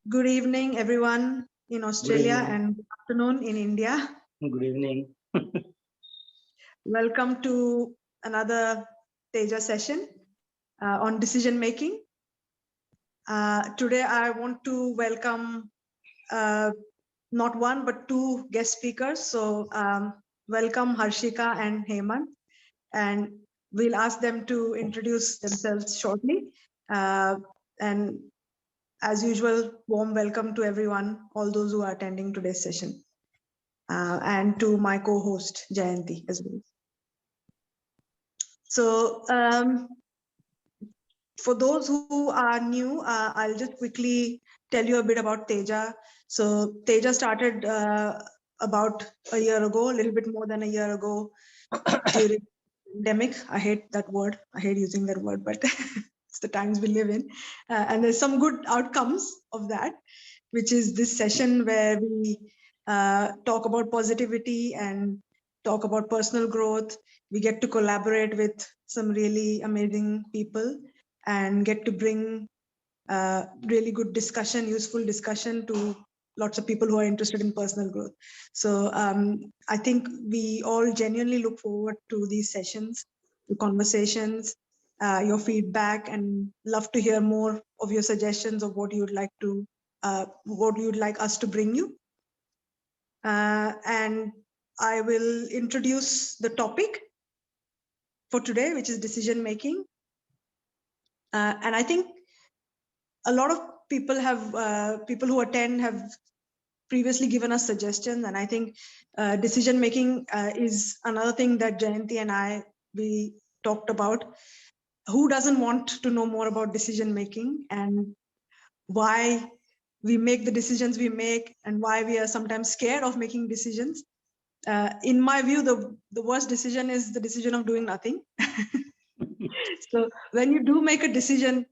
Good evening, everyone in Good Australia, evening. and good afternoon in India. Good evening. Welcome to another Teja session on decision making. Today, I want to welcome not one but two guest speakers. So, welcome Harshika and Hemant, and we'll ask them to introduce themselves shortly. And as usual, warm welcome to everyone, all those who are attending today's session. And to my co-host Jayanti as well. So for those who are new, I'll just quickly tell you a bit about Teja. So Teja started about a year ago, a little bit more than a year ago during pandemic. I hate that word. I hate using that word, but it's the times we live in. And there's some good outcomes of that, which is this session where we talk about positivity and talk about personal growth. We get to collaborate with some really amazing people and get to bring really good discussion, useful discussion to lots of people who are interested in personal growth. So I think we all genuinely look forward to these sessions, to conversations, your feedback, and love to hear more of your suggestions of what you'd like to, what you'd like us to bring you. And I will introduce the topic for today, which is decision making. And I think a lot of people have people who attend have previously given us suggestions, and I think decision making is another thing that Jayanti and we talked about. Who doesn't want to know more about decision making and why we make the decisions we make and why we are sometimes scared of making decisions? In my view, the worst decision is the decision of doing nothing. So when you do make a decision,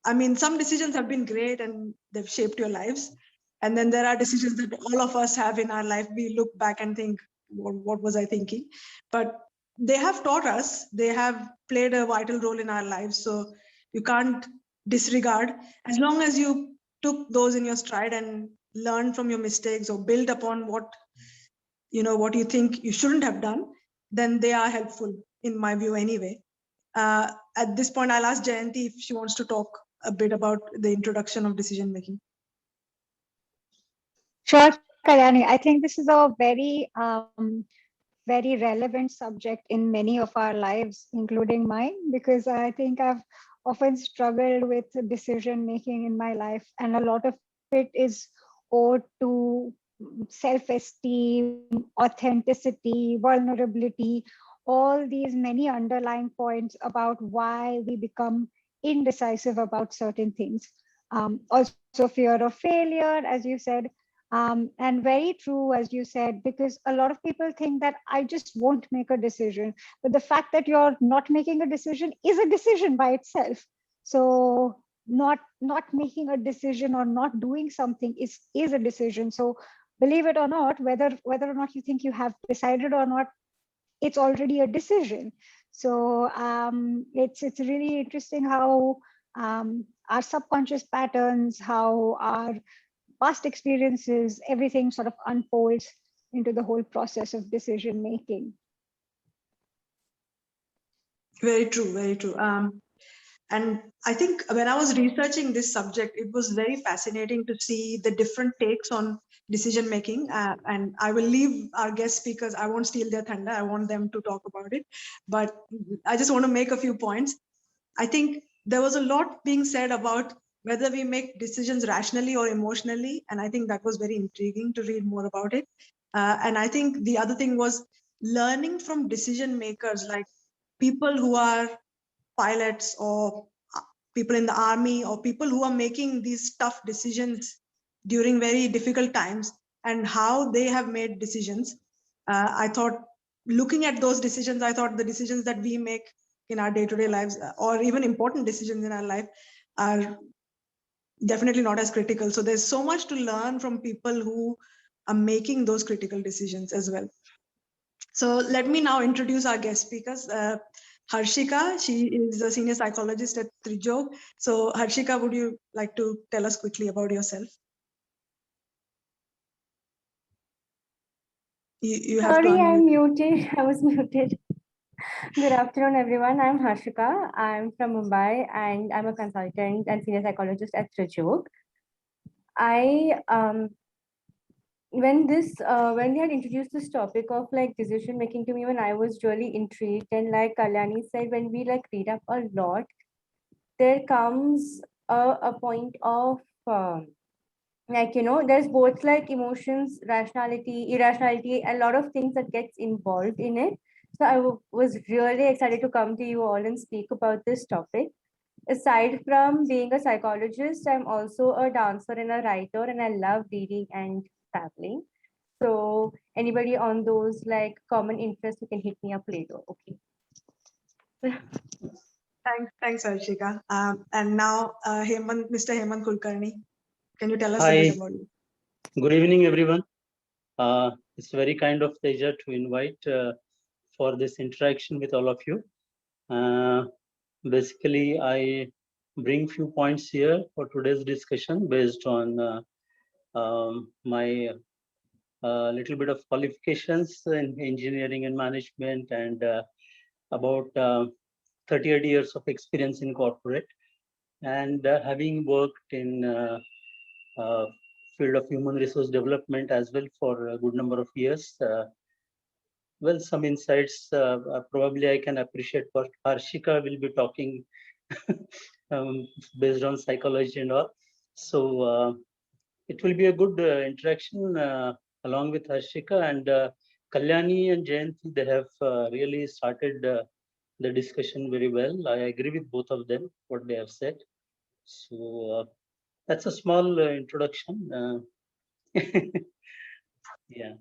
I mean, some decisions have been great and they've shaped your lives. And then there are decisions that all of us have in our life. We look back and think, what was I thinking? But they have taught us, they have played a vital role in our lives. So you can't disregard. As long as you took those in your stride and learned from your mistakes or build upon what you think you shouldn't have done, then they are helpful in my view anyway. At this point, I'll ask Jayanti if she wants to talk a bit about the introduction of decision making. Sure, Kalyani. I think this is a very relevant subject in many of our lives, including mine, because I think I've often struggled with decision making in my life, and a lot of it is owed to self-esteem, authenticity, vulnerability, all these many underlying points about why we become indecisive about certain things. Also, fear of failure, as you said, and very true, as you said, because a lot of people think that I just won't make a decision. But the fact that you're not making a decision is a decision by itself. So not making a decision or not doing something is a decision. So believe it or not, whether or not you think you have decided or not, it's already a decision. So it's really interesting how our subconscious patterns, how our past experiences, everything sort of unfolds into the whole process of decision making. Very true, very true. And I think when I was researching this subject, it was very fascinating to see the different takes on decision making. And I will leave our guest speakers, I won't steal their thunder, I want them to talk about it. But I just want to make a few points. I think there was a lot being said about whether we make decisions rationally or emotionally. And I think that was very intriguing to read more about it. And I think the other thing was learning from decision makers, like people who are pilots or people in the army or people who are making these tough decisions during very difficult times and how they have made decisions. I thought looking at those decisions, I thought the decisions that we make in our day-to-day lives or even important decisions in our life are definitely not as critical. So there's so much to learn from people who are making those critical decisions as well. So let me now introduce our guest speakers. Harshika. She is a senior psychologist at Trijog. So Harshika, would you like to tell us quickly about yourself? You have Sorry, to unmute. I'm muted. I was muted. Good afternoon, everyone. I'm Harshika. I'm from Mumbai and I'm a consultant and senior psychologist at Trijog. When we had introduced this topic of like decision making to me, when I was really intrigued, and like Kalyani said, when we like read up a lot, there comes a point of there's both like emotions, rationality, irrationality, a lot of things that gets involved in it. So I was really excited to come to you all and speak about this topic. Aside from being a psychologist, I'm also a dancer and a writer, and I love reading and traveling. So anybody on those like common interests, you can hit me up later. Okay. Thanks, Harshika. And now, Mr. Hemant Kulkarni, can you tell us a Hi. bit about you? Good evening, everyone. It's very kind of pleasure to invite for this interaction with all of you. Basically, I bring few points here for today's discussion based on my little bit of qualifications in engineering and management, and about 38 years of experience in corporate, and having worked in field of human resource development as well for a good number of years. Well, some insights probably I can appreciate what Harshika will be talking based on psychology and all. So it will be a good interaction along with Harshika, and Kalyani and Jayanti. They have really started the discussion very well. I agree with both of them, what they have said. So that's a small introduction. Yeah.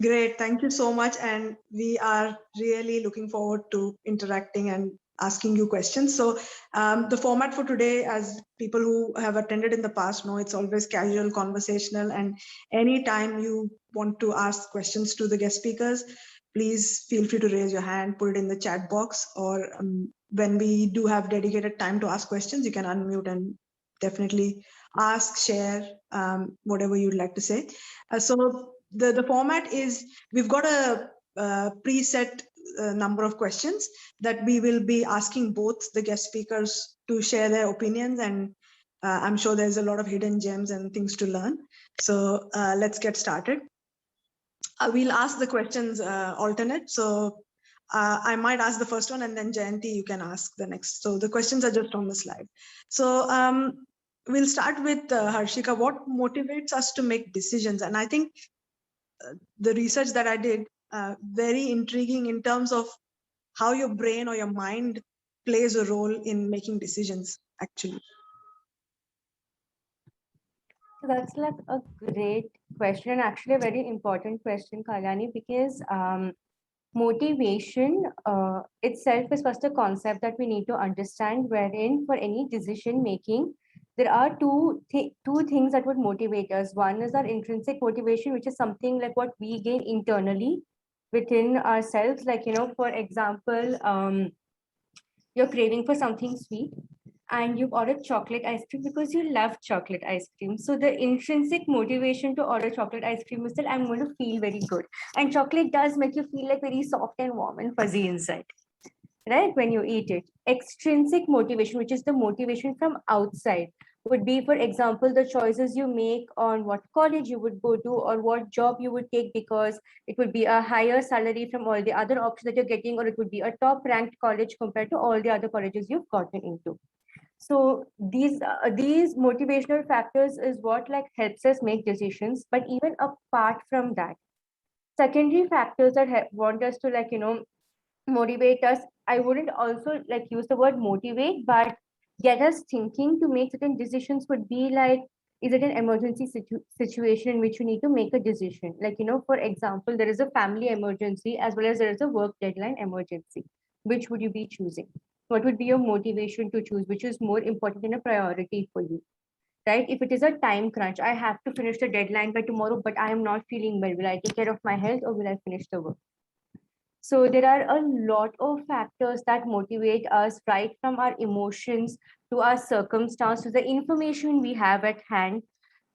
Great, thank you so much. And we are really looking forward to interacting and asking you questions. So the format for today, as people who have attended in the past know, it's always casual, conversational, and anytime you want to ask questions to the guest speakers, please feel free to raise your hand, put it in the chat box, or when we do have dedicated time to ask questions, you can unmute and definitely ask, share, whatever you'd like to say. So the format is, we've got a preset number of questions that we will be asking both the guest speakers to share their opinions, and I'm sure there's a lot of hidden gems and things to learn. So let's get started. We'll ask the questions alternate. So I might ask the first one, and then Jayanti, you can ask the next. So the questions are just on the slide. So we'll start with Harshika. What motivates us to make decisions? And I think the research that I did, very intriguing in terms of how your brain or your mind plays a role in making decisions, actually. So that's like a great question, and actually a very important question, Kalyani, because motivation itself is first a concept that we need to understand, wherein for any decision making, there are two things that would motivate us. One is our intrinsic motivation, which is something like what we gain internally within ourselves. Like, for example, you're craving for something sweet and you've ordered chocolate ice cream because you love chocolate ice cream. So the intrinsic motivation to order chocolate ice cream is that I'm going to feel very good. And chocolate does make you feel like very soft and warm and fuzzy inside, right? When you eat it. Extrinsic motivation, which is the motivation from outside, would be, for example, the choices you make on what college you would go to or what job you would take, because it would be a higher salary from all the other options that you're getting, or it would be a top ranked college compared to all the other colleges you've gotten into. So these motivational factors is what like helps us make decisions. But even apart from that, secondary factors that want us to motivate us, I wouldn't also like use the word motivate, but get us thinking to make certain decisions would be like, is it an emergency situation in which you need to make a decision? Like, for example, there is a family emergency as well as there is a work deadline emergency. Which would you be choosing? What would be your motivation to choose? Which is more important and a priority for you? Right? If it is a time crunch, I have to finish the deadline by tomorrow, but I am not feeling well. Will I take care of my health or will I finish the work? So there are a lot of factors that motivate us, right from our emotions to our circumstance, to the information we have at hand,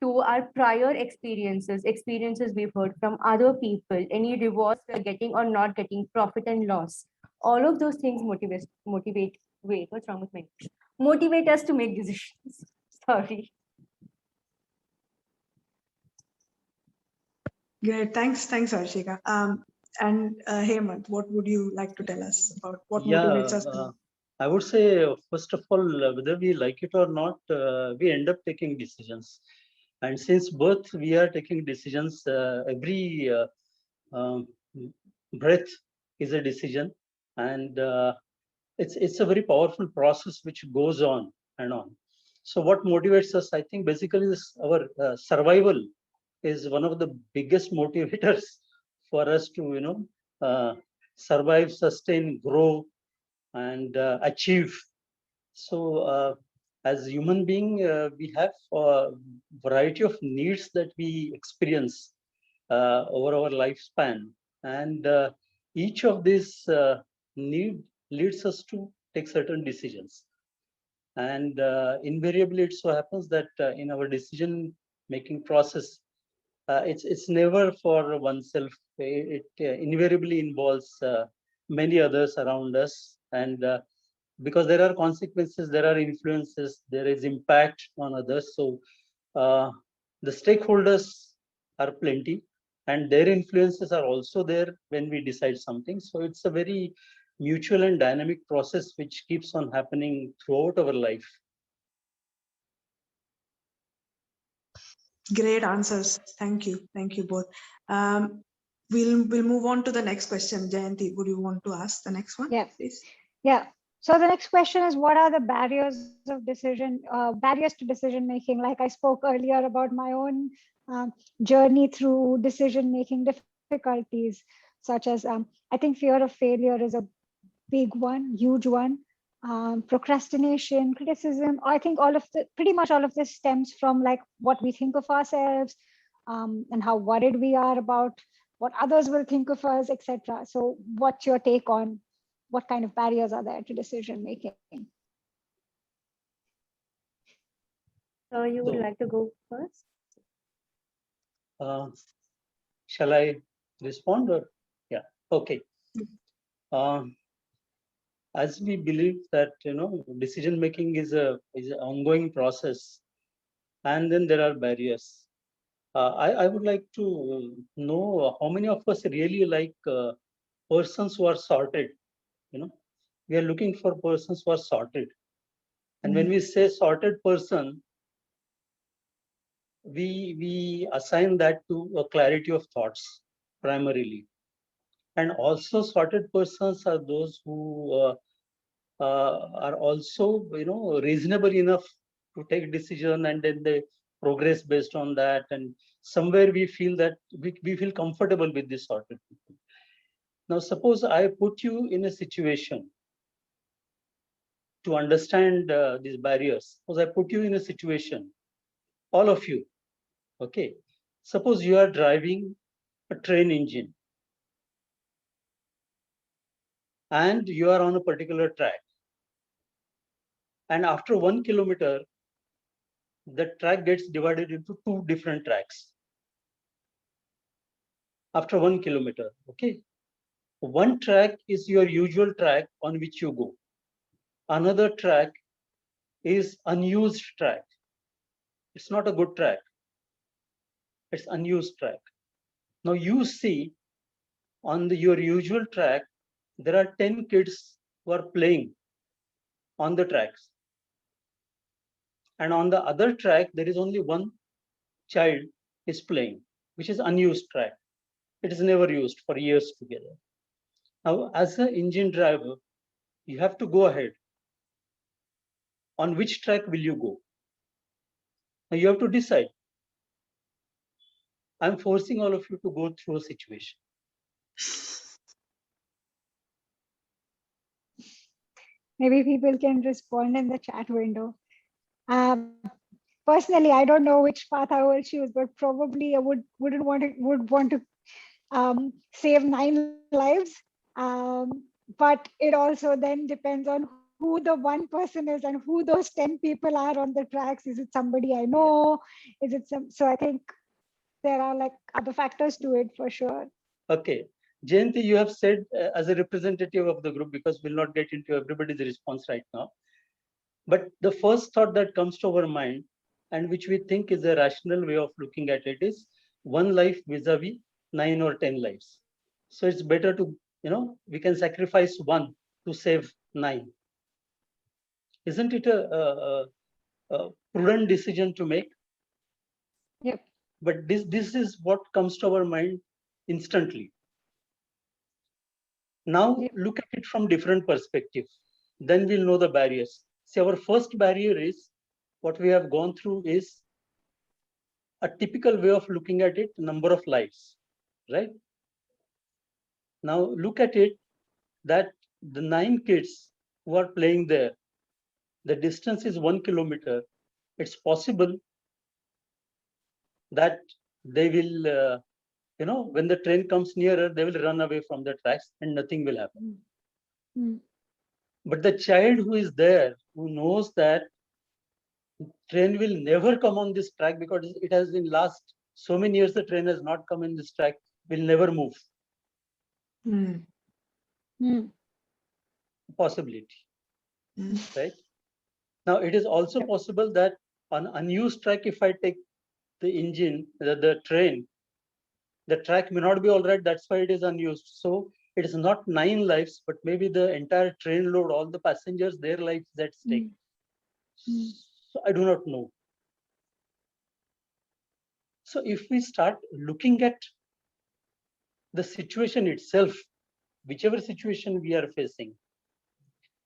to our prior experiences we've heard from other people, any rewards we're getting or not getting, profit and loss. All of those things wait, what's wrong with my English? Motivate us to make decisions. Sorry. Great. Thanks, Harshika. And Hemant, what would you like to tell us about what motivates us? I would say, first of all, whether we like it or not, we end up taking decisions. And since birth, we are taking decisions. Every breath is a decision, and it's a very powerful process which goes on and on. So what motivates us? I think basically this, our survival is one of the biggest motivators for us to survive, sustain, grow, and achieve. So as human being, we have a variety of needs that we experience over our lifespan, and each of these need leads us to take certain decisions. And invariably, it so happens that in our decision making process, it's never for oneself. It invariably involves many others around us, and because there are consequences, there are influences, there is impact on others. So the stakeholders are plenty, and their influences are also there when we decide something. So it's a very mutual and dynamic process which keeps on happening throughout our life. Great answers. Thank you both. We'll move on to the next question. Jayanti, would you want to ask the next one? Yeah, please? Yeah. So the next question is, what are the barriers to decision making? Like I spoke earlier about my own journey through decision making difficulties, such as I think fear of failure is a big one, huge one. Procrastination, criticism. I think pretty much all of this stems from like what we think of ourselves, and how worried we are about what others will think of us, etc. So what's your take on what kind of barriers are there to decision making? So you would like to go first? Shall I respond or? Yeah, okay. As we believe that decision making is an ongoing process, and then there are barriers. I would like to know how many of us really like persons who are sorted. We are looking for persons who are sorted, and when we say sorted person, we assign that to a clarity of thoughts primarily. And also sorted persons are those who are also reasonable enough to take decision, and then they progress based on that, and somewhere we feel that we feel comfortable with this sorted people. Now suppose I put you in a situation to understand these barriers. Suppose I put you in a situation, all of you, okay, suppose you are driving a train engine and you are on a particular track, and after 1 kilometer the track gets divided into 2 different tracks. After 1 kilometer, okay, one track is your usual track on which you go, another track is unused track. It's not a good track, it's unused track. Now you see on your usual track there are 10 kids who are playing on the tracks, and on the other track there is only one child is playing, which is unused track. It is never used for years together. Now as an engine driver, you have to go ahead. On which track will you go? Now you have to decide. I'm forcing all of you to go through a situation. Maybe people can respond in the chat window. Personally, I don't know which path I will choose, but probably I would want to save 9 lives. But it also then depends on who the one person is and who those 10 people are on the tracks. Is it somebody I know? Is it some? So I think there are like other factors to it for sure. Okay. Jayanti, you have said as a representative of the group, because we'll not get into everybody's response right now. But the first thought that comes to our mind, and which we think is a rational way of looking at it, is one life vis-a-vis 9 or 10 lives. So it's better to, we can sacrifice one to save 9. Isn't it a prudent decision to make? Yep. But this is what comes to our mind instantly. Now Yep. look at it from different perspective. Then we'll know the barriers. See, our first barrier is what we have gone through is a typical way of looking at it, number of lives, right? Now look at it that the 9 kids who are playing there, the distance is 1 kilometer. It's possible that they will, when the train comes nearer, they will run away from the tracks and nothing will happen. Mm. But the child who is there, who knows that train will never come on this track because it has been last so many years, the train has not come in this track, will never move. Mm. Mm. Possibility, Mm. right? Now, it is also Yep. possible that on unused track, if I take the engine, the train, the track may not be all right. That's why it is unused. So it is not 9 lives, but maybe the entire train load, all the passengers, their lives at stake. Mm. So I do not know. So if we start looking at the situation itself, whichever situation we are facing,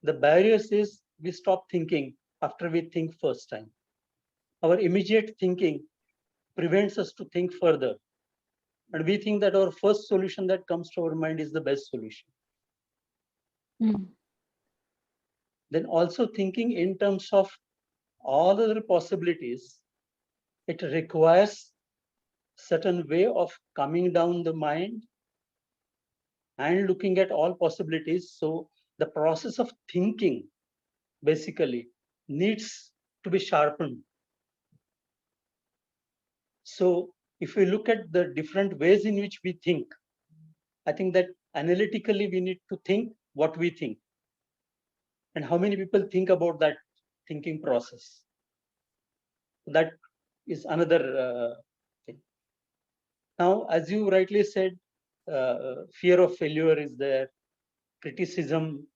the barriers is we stop thinking after we think first time. Our immediate thinking prevents us to think further. And we think that our first solution that comes to our mind is the best solution. Mm. Then also thinking in terms of all other possibilities, it requires certain way of calming down the mind and looking at all possibilities. So the process of thinking basically needs to be sharpened. So if we look at the different ways in which we think, I think that analytically we need to think what we think. And how many people think about that thinking process? That is another thing. Now, as you rightly said, fear of failure is there, criticism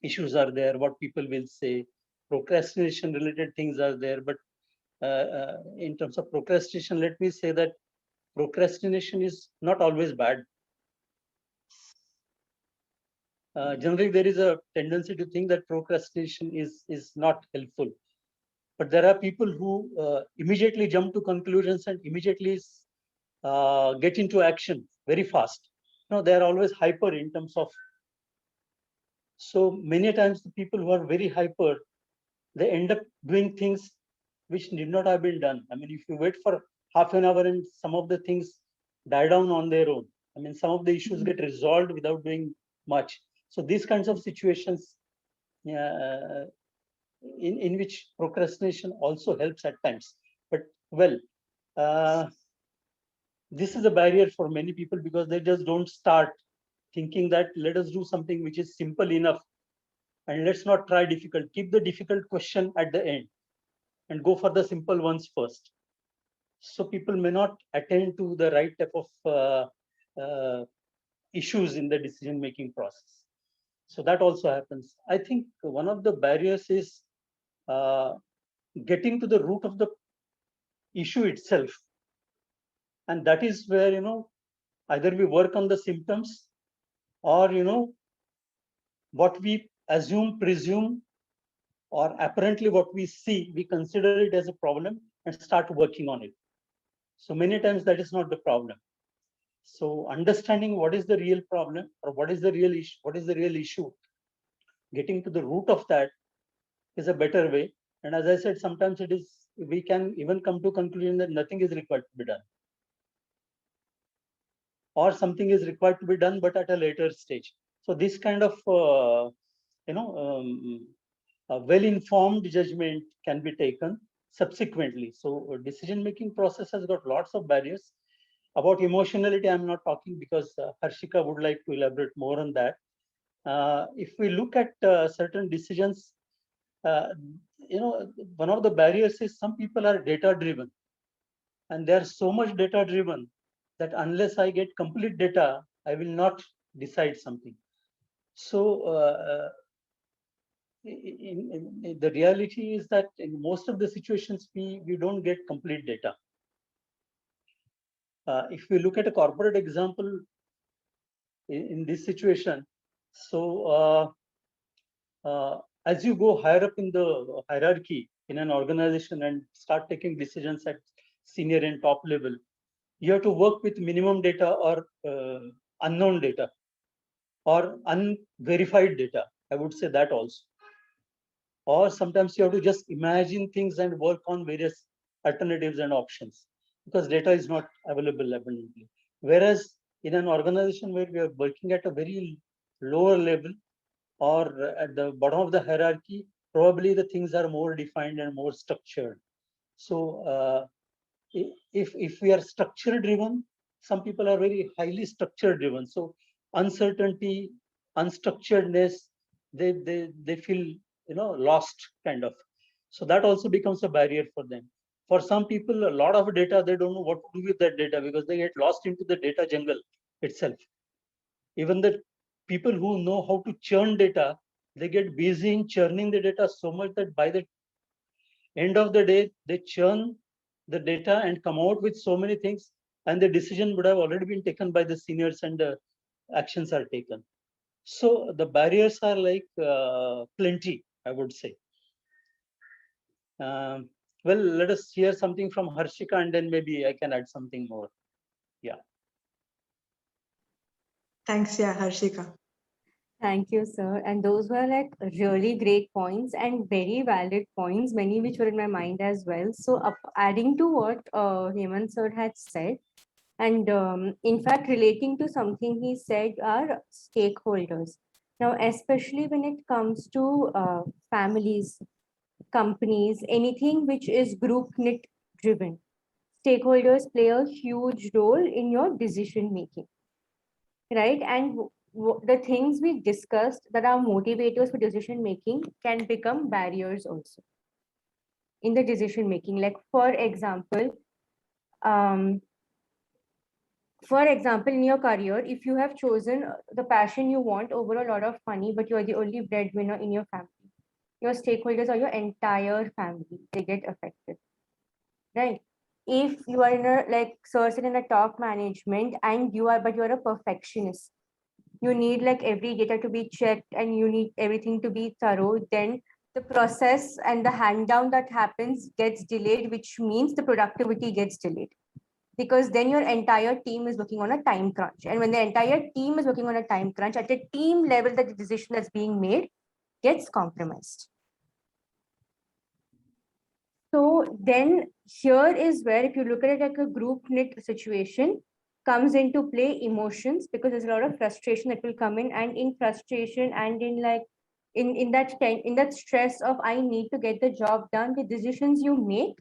issues are there, what people will say, procrastination related things are there. But in terms of procrastination, let me say that procrastination is not always bad. Generally, there is a tendency to think that procrastination is not helpful. But there are people who immediately jump to conclusions and immediately get into action very fast. They are always hyper in terms of. So many times the people who are very hyper, they end up doing things which did not have been done. I mean, if you wait for half an hour and some of the things die down on their own, I mean, some of the issues get resolved without doing much. So these kinds of situations in which procrastination also helps at times. But well, this is a barrier for many people because they just don't start thinking that let us do something which is simple enough and let's not try difficult. Keep the difficult question at the end and go for the simple ones first. So people may not attend to the right type of issues in the decision making process. So that also happens. I think one of the barriers is getting to the root of the issue itself. And that is where, either we work on the symptoms or, what we assume, presume, or apparently what we see, we consider it as a problem and start working on it. So many times that is not the problem. So understanding what is the real problem or what is the real issue, getting to the root of that is a better way. And as I said, sometimes we can even come to conclusion that nothing is required to be done. Or something is required to be done, but at a later stage. So this kind of a well-informed judgment can be taken subsequently. So decision-making process has got lots of barriers. About emotionality, I'm not talking because Harshika would like to elaborate more on that. If we look at certain decisions, one of the barriers is some people are data-driven, and they are so much data-driven that unless I get complete data, I will not decide something. So the reality is that in most of the situations, we don't get complete data. If we look at a corporate example in this situation, so as you go higher up in the hierarchy in an organization and start taking decisions at senior and top level, you have to work with minimum data or unknown data or unverified data. I would say that also. Or sometimes you have to just imagine things and work on various alternatives and options because data is not available abundantly. Whereas in an organization where we are working at a very lower level or at the bottom of the hierarchy, probably the things are more defined and more structured. So if we are structure driven, some people are very highly structure driven. So uncertainty, unstructuredness, they feel lost kind of. So that also becomes a barrier for them. For some people, a lot of data, they don't know what to do with that data because they get lost into the data jungle itself. Even the people who know how to churn data, they get busy in churning the data so much that by the end of the day, they churn the data and come out with so many things, and the decision would have already been taken by the seniors and the actions are taken. So the barriers are like plenty, I would say. Well, let us hear something from Harshika and then maybe I can add something more. Yeah. Thanks, yeah, Harshika. Thank you, sir. And those were like really great points and very valid points, many which were in my mind as well. So adding to what Hemant sir had said, and in fact, relating to something he said are stakeholders. Now, especially when it comes to families, companies, anything which is group knit driven, stakeholders play a huge role in your decision making, right? And the things we discussed that are motivators for decision making can become barriers also in the decision making. Like um, for example, in your career, if you have chosen the passion you want over a lot of money, but you are the only breadwinner in your family, your stakeholders are your entire family. They get affected, right? If you are in a like certain in a top management and you are a perfectionist, you need like every data to be checked and you need everything to be thorough, then the process and the hand down that happens gets delayed, which means the productivity gets delayed because then your entire team is working on a time crunch. And when the entire team is working on a time crunch, at a team level, the decision that's being made gets compromised. So then here is where, if you look at it like a group knit situation, comes into play emotions, because there's a lot of frustration that will come in, and in frustration and in like in that stress of I need to get the job done, the decisions you make.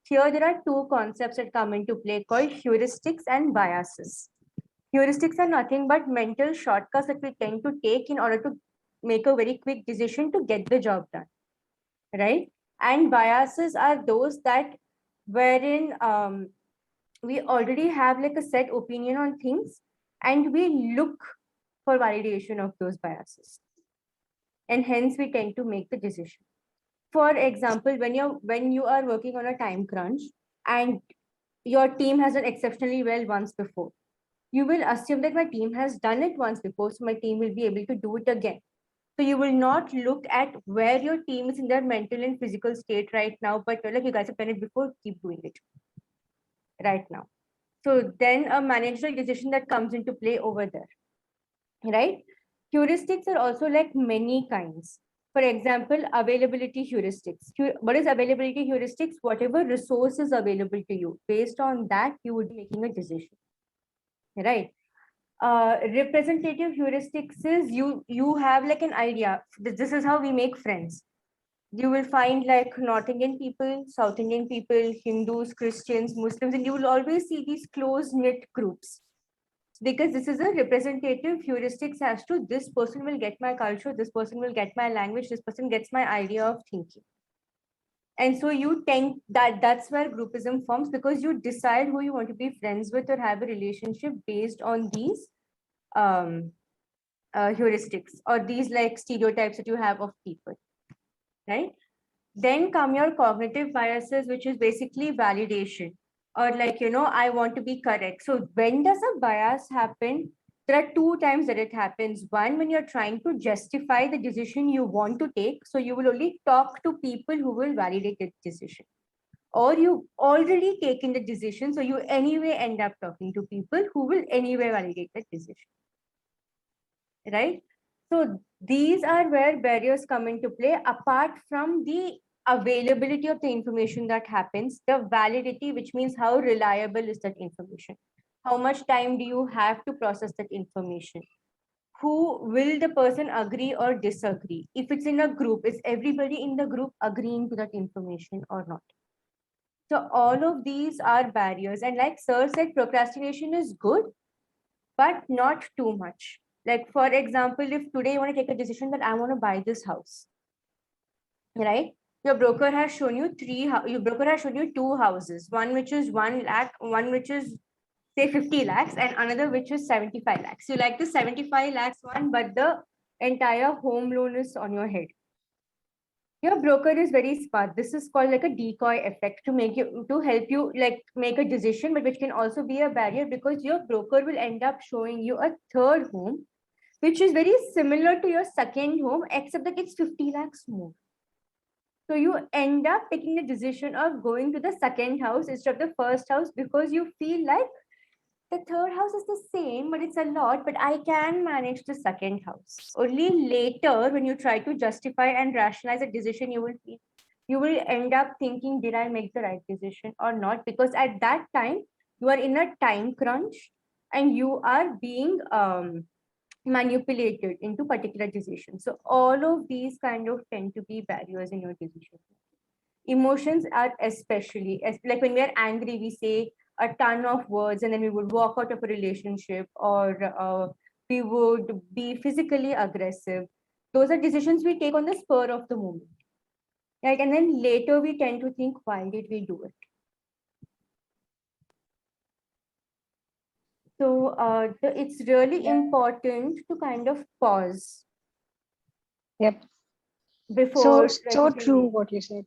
Here there are two concepts that come into play called heuristics and biases. Heuristics are nothing but mental shortcuts that we tend to take in order to make a very quick decision to get the job done, right? And biases are those that wherein we already have like a set opinion on things and we look for validation of those biases, and hence we tend to make the decision. For example, when you are working on a time crunch and your team has done exceptionally well once before, you will assume that my team has done it once before, so my team will be able to do it again. So you will not look at where your team is in their mental and physical state right now, but you're like, you guys have done it before, keep doing it right now. So then a managerial decision that comes into play over there, right? Heuristics are also like many kinds. For example, availability heuristics. What is availability heuristics? Whatever resource is available to you, based on that, you would be making a decision, right? Representative heuristics is you have like an idea. This is how we make friends. You will find like North Indian people, South Indian people, Hindus, Christians, Muslims, and you will always see these close knit groups, because this is a representative heuristics as to this person will get my culture, this person will get my language, this person gets my idea of thinking. And so you tend that's where groupism forms, because you decide who you want to be friends with or have a relationship based on these heuristics or these like stereotypes that you have of people, right? Then come your cognitive biases, which is basically validation, or like, I want to be correct. So when does a bias happen? There are two times that it happens. One, when you're trying to justify the decision you want to take. So you will only talk to people who will validate the decision. Or you already taken the decision. So you anyway end up talking to people who will anyway validate the decision. Right? So these are where barriers come into play, apart from the availability of the information that happens, the validity, which means how reliable is that information? How much time do you have to process that information? Who will the person agree or disagree? If it's in a group, is everybody in the group agreeing to that information or not? So all of these are barriers. And like Sir said, procrastination is good, but not too much. Like, for example, if today you want to take a decision that I want to buy this house, right? Your broker has shown you your broker has shown you two houses, one which is 1 lakh, one which is say 50 lakhs, and another which is 75 lakhs. You like the 75 lakhs one, but the entire home loan is on your head. Your broker is very smart. This is called like a decoy effect to help you like make a decision, but which can also be a barrier, because your broker will end up showing you a third home, which is very similar to your second home, except that it's 50 lakhs more. So you end up taking the decision of going to the second house instead of the first house, because you feel like the third house is the same, but it's a lot, but I can manage the second house. Only later, when you try to justify and rationalize a decision, you will end up thinking, did I make the right decision or not? Because at that time, you are in a time crunch and you are being manipulated into particular decisions. So all of these kind of tend to be barriers in your decision. Emotions are especially, like when we are angry, we say a ton of words and then we would walk out of a relationship, or we would be physically aggressive. Those are decisions we take on the spur of the moment. Right? And then later we tend to think, why did we do it? So it's really important to kind of pause. Yep. Before. So true what you said.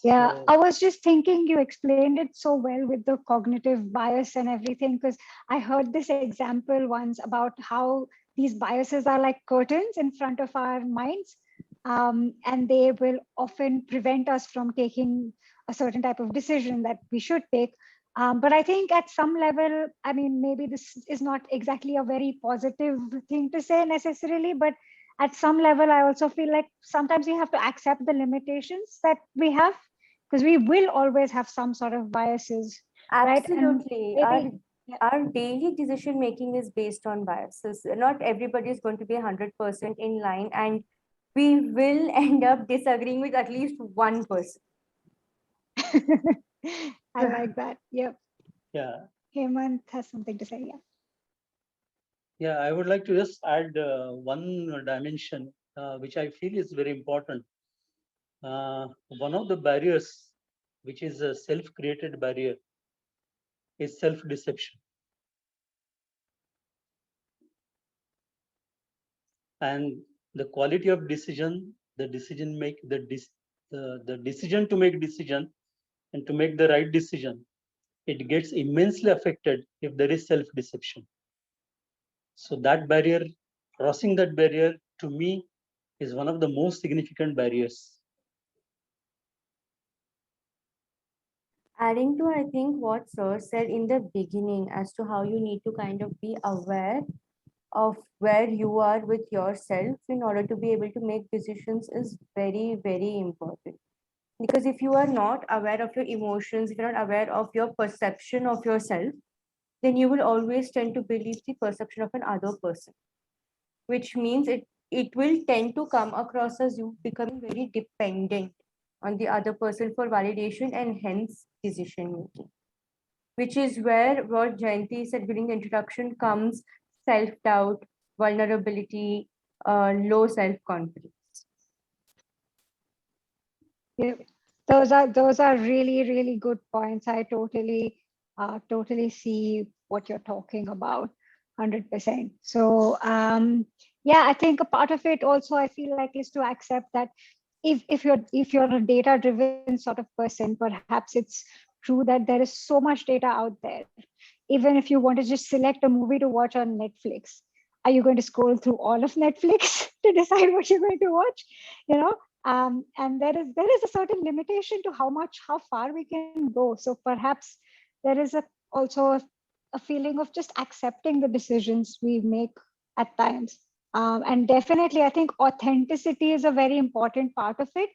Yeah, I was just thinking you explained it so well with the cognitive bias and everything, because I heard this example once about how these biases are like curtains in front of our minds, and they will often prevent us from taking a certain type of decision that we should take. But I think at some level, I mean, maybe this is not exactly a very positive thing to say necessarily, but at some level, I also feel like sometimes we have to accept the limitations that we have, because we will always have some sort of biases. Absolutely. Right? Our daily decision making is based on biases. Not everybody is going to be 100% in line, and we will end up disagreeing with at least one person. I like that. Yep. Yeah. Hemant has something to say. Yeah. Yeah, I would like to just add one dimension which I feel is very important. One of the barriers, which is a self-created barrier, is self-deception. And the quality of decision, the decision to make decision and to make the right decision, it gets immensely affected if there is self-deception. So that barrier, crossing that barrier, to me, is one of the most significant barriers. Adding to, I think, what Sir said in the beginning as to how you need to kind of be aware of where you are with yourself in order to be able to make decisions is very, very important. Because if you are not aware of your emotions, if you're not aware of your perception of yourself, then you will always tend to believe the perception of another person, which means it will tend to come across as you becoming very dependent on the other person for validation and hence decision making, which is where what Jayanti said during the introduction comes self-doubt, vulnerability, low self-confidence. Yeah, those are really good points. I totally see what you're talking about, 100%. So yeah, I think a part of it also I feel like is to accept that if you're a data driven sort of person, perhaps it's true that there is so much data out there. Even if you want to just select a movie to watch on Netflix, are you going to scroll through all of Netflix to decide what you're going to watch? You know, and there is a certain limitation to how far we can go. So perhaps there is also a feeling of just accepting the decisions we make at times. And definitely, I think authenticity is a very important part of it.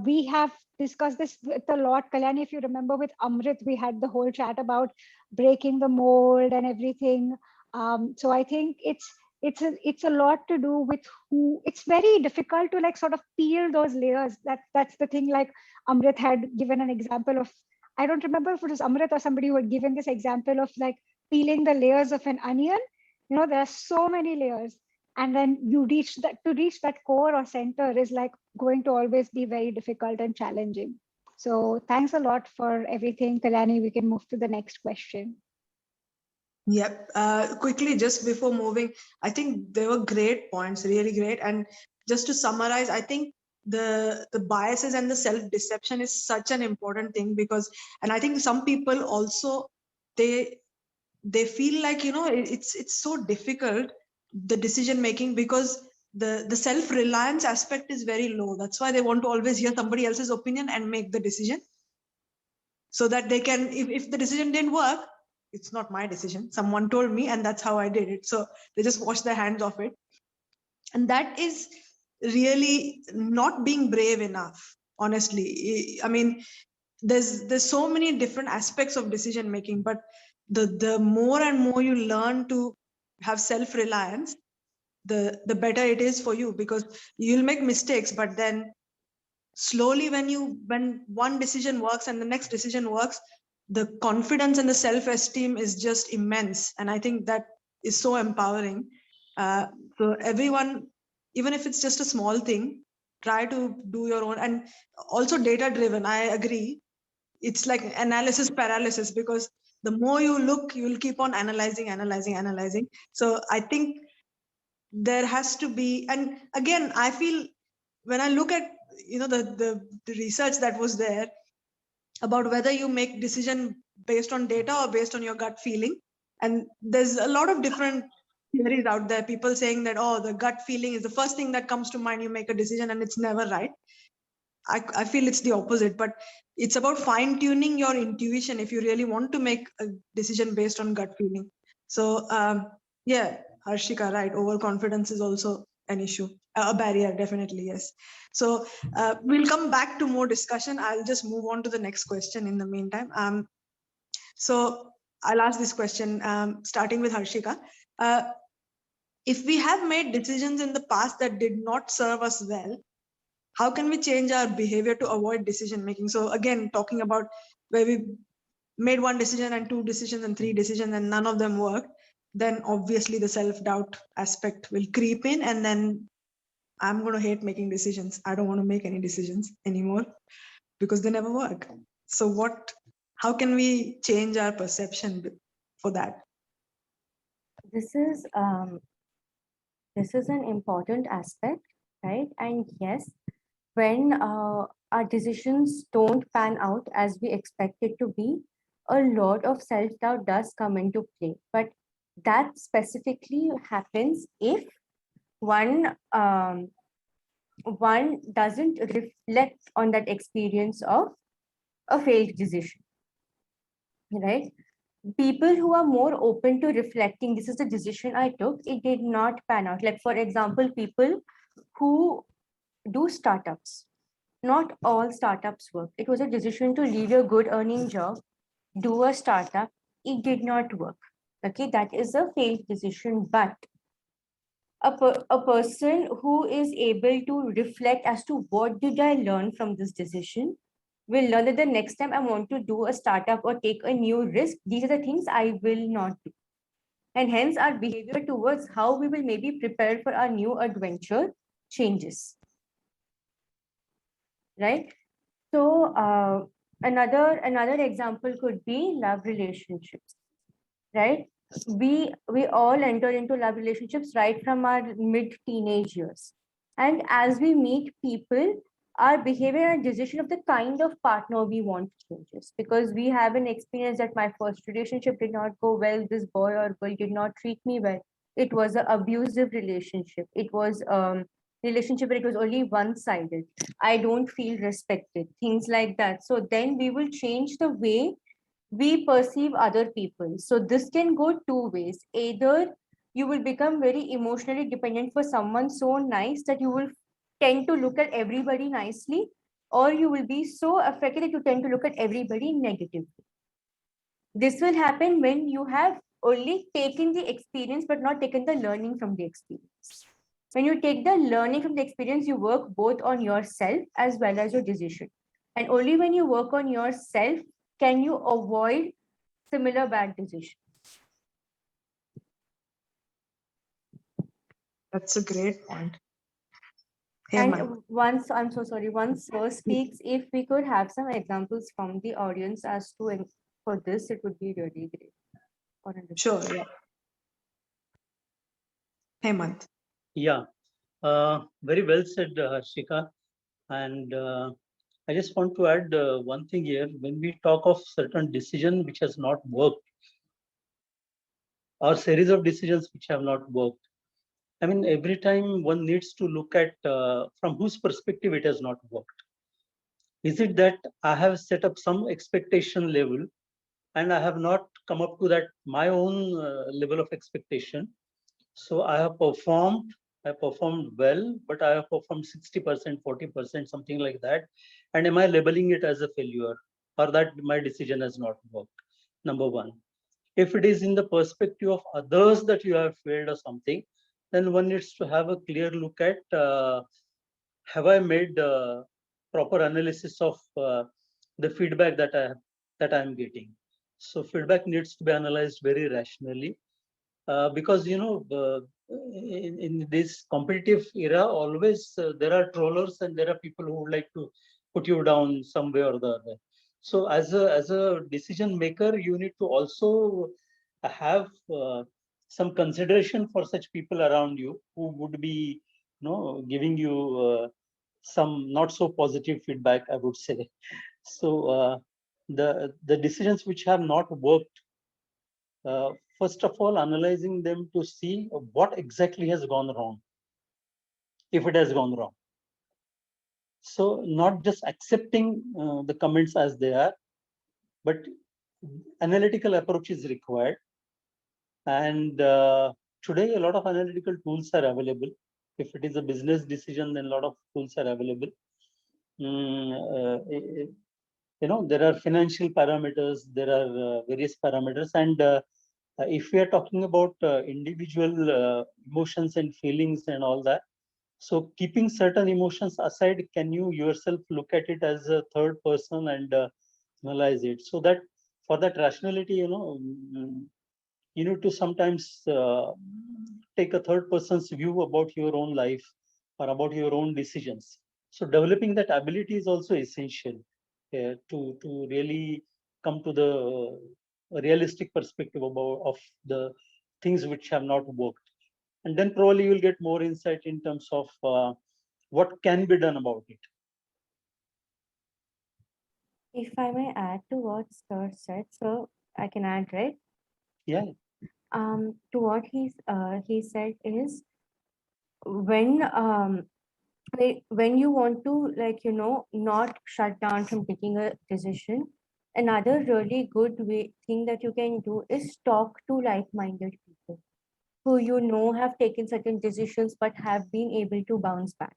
We have discussed this with a lot, Kalyani. If you remember, with Amrit, we had the whole chat about breaking the mold and everything. So I think it's a lot to do with who. It's very difficult to like sort of peel those layers. That's the thing. Like Amrit had given an example of, I don't remember if it was Amrit or somebody who had given this example of like peeling the layers of an onion. You know, there are so many layers, and then you reach that core or center is like going to always be very difficult and challenging. So thanks a lot for everything, Kalyani. We can move to the next question. Yep. Quickly, just before moving, I think they were great points, really great. And just to summarize, I think the biases and the self-deception is such an important thing because, and I think some people also, they feel like, you know, it's so difficult, the decision making, because the self-reliance aspect is very low. That's why they want to always hear somebody else's opinion and make the decision, so that they can, if the decision didn't work, it's not my decision, someone told me and that's how I did it. So they just wash their hands of it, and that is really not being brave enough, honestly. I mean, there's so many different aspects of decision making, but the more and more you learn to have self-reliance, the better it is for you, because you'll make mistakes, but then slowly when one decision works and the next decision works, the confidence and the self-esteem is just immense, and I think that is so empowering. So everyone, even if it's just a small thing, try to do your own. And also data driven, I agree, it's like analysis paralysis, because the more you look, you'll keep on analyzing. So I think there has to be, and again I feel, when I look at, you know, the research that was there about whether you make decision based on data or based on your gut feeling, and there's a lot of different theories out there, people saying that, oh, the gut feeling is the first thing that comes to mind, you make a decision, and it's never right. I feel it's the opposite, but it's about fine tuning your intuition if you really want to make a decision based on gut feeling. So yeah, Harshika, right, overconfidence is also an issue, a barrier, definitely, yes. So we'll come back to more discussion. I'll just move on to the next question in the meantime. So I'll ask this question, starting with Harshika. If we have made decisions in the past that did not serve us well, how can we change our behavior to avoid decision making? So again, talking about where we made one decision and two decisions and three decisions and none of them worked, then obviously the self-doubt aspect will creep in, and then I'm going to hate making decisions. I don't want to make any decisions anymore because they never work. So how can we change our perception for that? This is an important aspect, right? And yes, when our decisions don't pan out as we expect it to be, a lot of self-doubt does come into play. But that specifically happens if one doesn't reflect on that experience of a failed decision, right? People who are more open to reflecting, this is the decision I took, it did not pan out. Like, for example, people who do startups, not all startups work. It was a decision to leave your good earning job, do a startup, it did not work. Okay, that is a failed decision, but a person who is able to reflect as to what did I learn from this decision will learn that the next time I want to do a startup or take a new risk, these are the things I will not do. And hence our behavior towards how we will maybe prepare for our new adventure changes. Right? So another example could be love relationships, right? We all enter into love relationships right from our mid-teenage years. And as we meet people, our behavior and decision of the kind of partner we want changes, because we have an experience that my first relationship did not go well, this boy or girl did not treat me well. It was an abusive relationship. It was relationship where it was only one-sided. I don't feel respected, things like that. So then we will change the way we perceive other people. So this can go two ways. Either you will become very emotionally dependent for someone so nice that you will tend to look at everybody nicely, or you will be so affected that you tend to look at everybody negatively. This will happen when you have only taken the experience but not taken the learning from the experience. When you take the learning from the experience, you work both on yourself as well as your decision. And only when you work on yourself can you avoid similar bad decisions. That's a great point. And Hemant. once, I'm so sorry, once Sir speaks, if we could have some examples from the audience as to for this, it would be really great. Sure, yeah. Hemant. Yeah, very well said, Harshika. And I just want to add one thing here. When we talk of certain decision which has not worked, or series of decisions which have not worked, I mean, every time one needs to look at from whose perspective it has not worked. Is it that I have set up some expectation level and I have not come up to that my own level of expectation? So I performed well, but I have performed 60%, 40%, something like that. And am I labeling it as a failure, or that my decision has not worked? Number one. If it is in the perspective of others that you have failed or something, then one needs to have a clear look at have I made proper analysis of the feedback that I am getting. So feedback needs to be analyzed very rationally, because in this competitive era, always there are trollers and there are people who would like to put you down some way or the other. So as a decision maker, you need to also have some consideration for such people around you who would be giving you some not so positive feedback, I would say. So the decisions which have not worked, first of all, analyzing them to see what exactly has gone wrong, if it has gone wrong. So not just accepting the comments as they are, but analytical approach is required. And today, a lot of analytical tools are available. If it is a business decision, then a lot of tools are available. There are financial parameters, there are various parameters, and if we are talking about individual emotions and feelings and all that, so keeping certain emotions aside, can you yourself look at it as a third person and analyze it? So that for that rationality, you need to sometimes take a third person's view about your own life or about your own decisions. So developing that ability is also essential to really come to the realistic perspective of the things which have not worked. And then probably you'll get more insight in terms of what can be done about it. If I may add to what Sir said, so I can add, right? Yeah. To what he said is when when you want to not shut down from taking a decision, another really good thing that you can do is talk to like-minded people who have taken certain decisions but have been able to bounce back.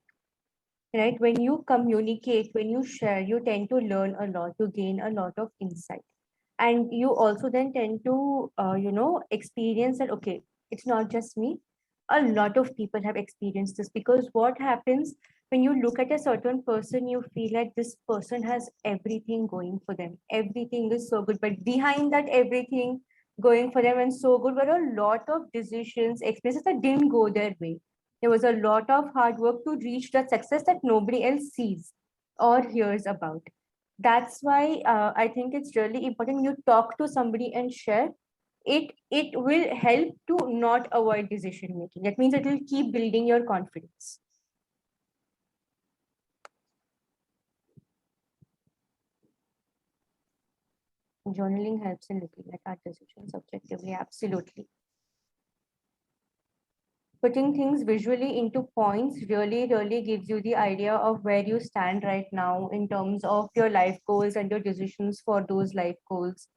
Right? When you communicate, when you share, you tend to learn a lot, you gain a lot of insight. And you also then tend to, experience that, okay, it's not just me. A lot of people have experienced this, because what happens when you look at a certain person, you feel like this person has everything going for them. Everything is so good, but behind that everything going for them and so good were a lot of decisions, experiences that didn't go their way. There was a lot of hard work to reach that success that nobody else sees or hears about. That's why I think it's really important you talk to somebody and share. It will help to not avoid decision making. That means it will keep building your confidence. Journaling helps in looking at our decisions objectively. Absolutely. Putting things visually into points really gives you the idea of where you stand right now in terms of your life goals and your decisions for those life goals.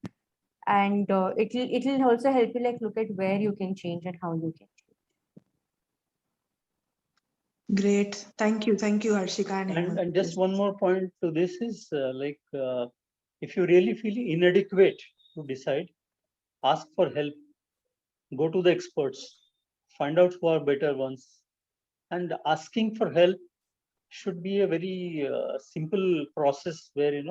And it'll also help you like look at where you can change and how you can change. Great. Thank you, Harshika and Hemant. And just one more point to this is if you really feel inadequate to decide, ask for help, go to the experts, find out who are better ones. And asking for help should be a very simple process where,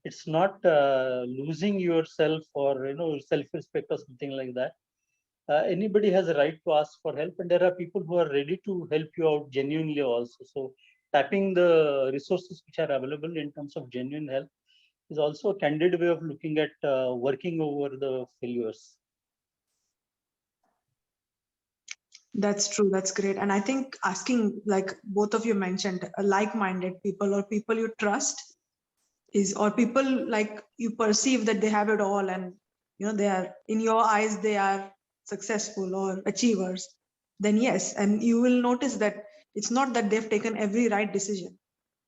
it's not losing yourself or, self-respect or something like that. Anybody has a right to ask for help, and there are people who are ready to help you out genuinely also. So tapping the resources which are available in terms of genuine help is also a candid way of looking at working over the failures. That's true. That's great. And I think asking, like both of you mentioned, like-minded people or people you trust or people like you perceive that they have it all, and they are, in your eyes, they are successful or achievers, then yes. And you will notice that it's not that they've taken every right decision.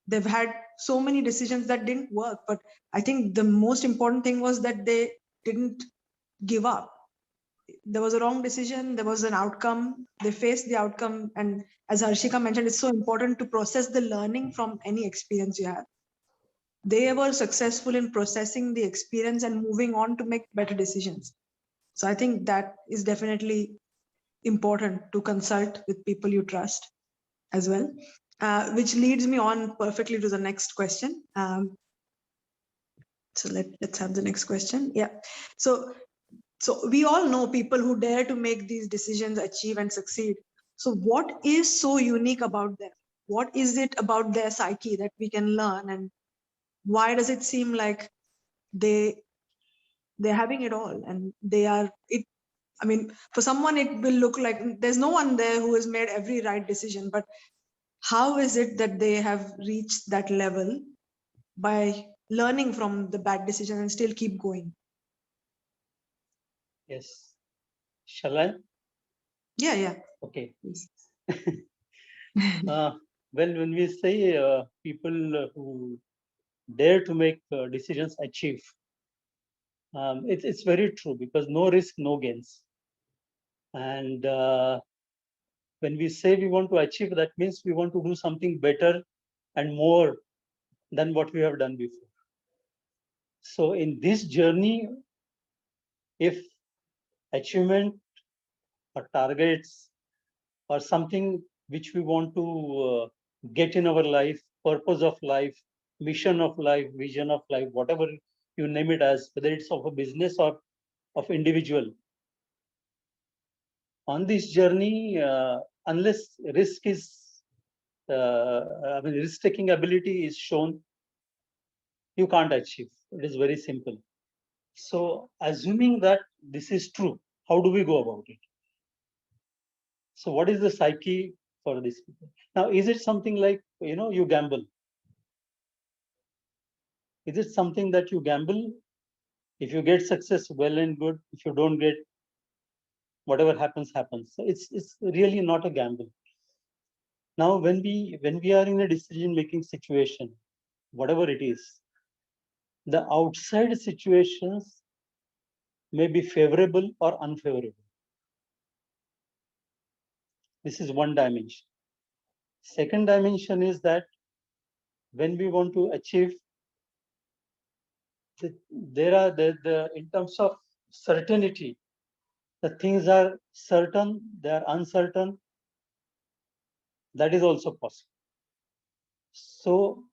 They've had so many decisions that didn't work. But I think the most important thing was that they didn't give up. There was a wrong decision, there was an outcome, they faced the outcome. And as Harshika mentioned, it's so important to process the learning from any experience you have. They were successful in processing the experience and moving on to make better decisions. So I think that is definitely important, to consult with people you trust as well. Which leads me on perfectly to the next question. So let's have the next question. Yeah. So we all know people who dare to make these decisions, achieve and succeed. So what is so unique about them? What is it about their psyche that we can learn? And why does it seem like they're having it all and they are it? I mean, for someone, it will look like there's no one there who has made every right decision, but how is it that they have reached that level by learning from the bad decision and still keep going? Yes. Shall I? Yeah. Okay. Well, when we say people who dare to make decisions achieve, it's very true, because no risk, no gains. And when we say we want to achieve, that means we want to do something better and more than what we have done before. So in this journey, if achievement or targets or something which we want to get in our life, purpose of life, mission of life, vision of life, whatever you name it as, whether it's of a business or of individual, on this journey, unless risk is, risk-taking ability is shown, you can't achieve. It is very simple. So assuming that this is true, how do we go about it? So what is the psyche for these people? Now, is it something like, you gamble? Is it something that you gamble? If you get success, well and good. If you don't get, whatever happens, happens. So it's really not a gamble. Now, when we are in a decision-making situation, whatever it is, the outside situations may be favorable or unfavorable. This is one dimension. Second dimension is that when we want to achieve, there are the in terms of certainty, the things are certain, they are uncertain. That is also possible. So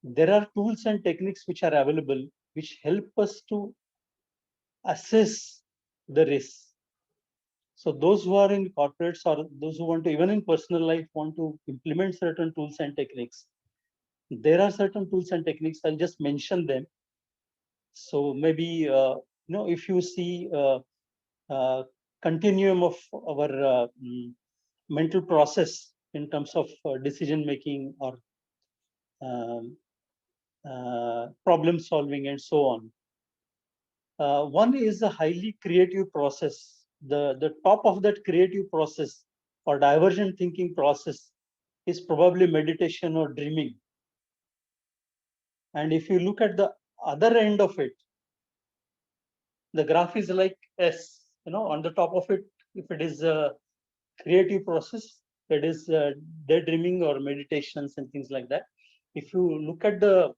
there are tools and techniques which are available, which help us to assess the risk. So those who are in corporates or those who want to, even in personal life, want to implement certain tools and techniques, there are certain tools and techniques. I'll just mention them. So maybe, if you see continuum of our mental process in terms of decision making or problem solving and so on. One is a highly creative process. The top of that creative process or divergent thinking process is probably meditation or dreaming. And if you look at the other end of it, the graph is like S, on the top of it, if it is a creative process, it is daydreaming or meditations and things like that. If you look at the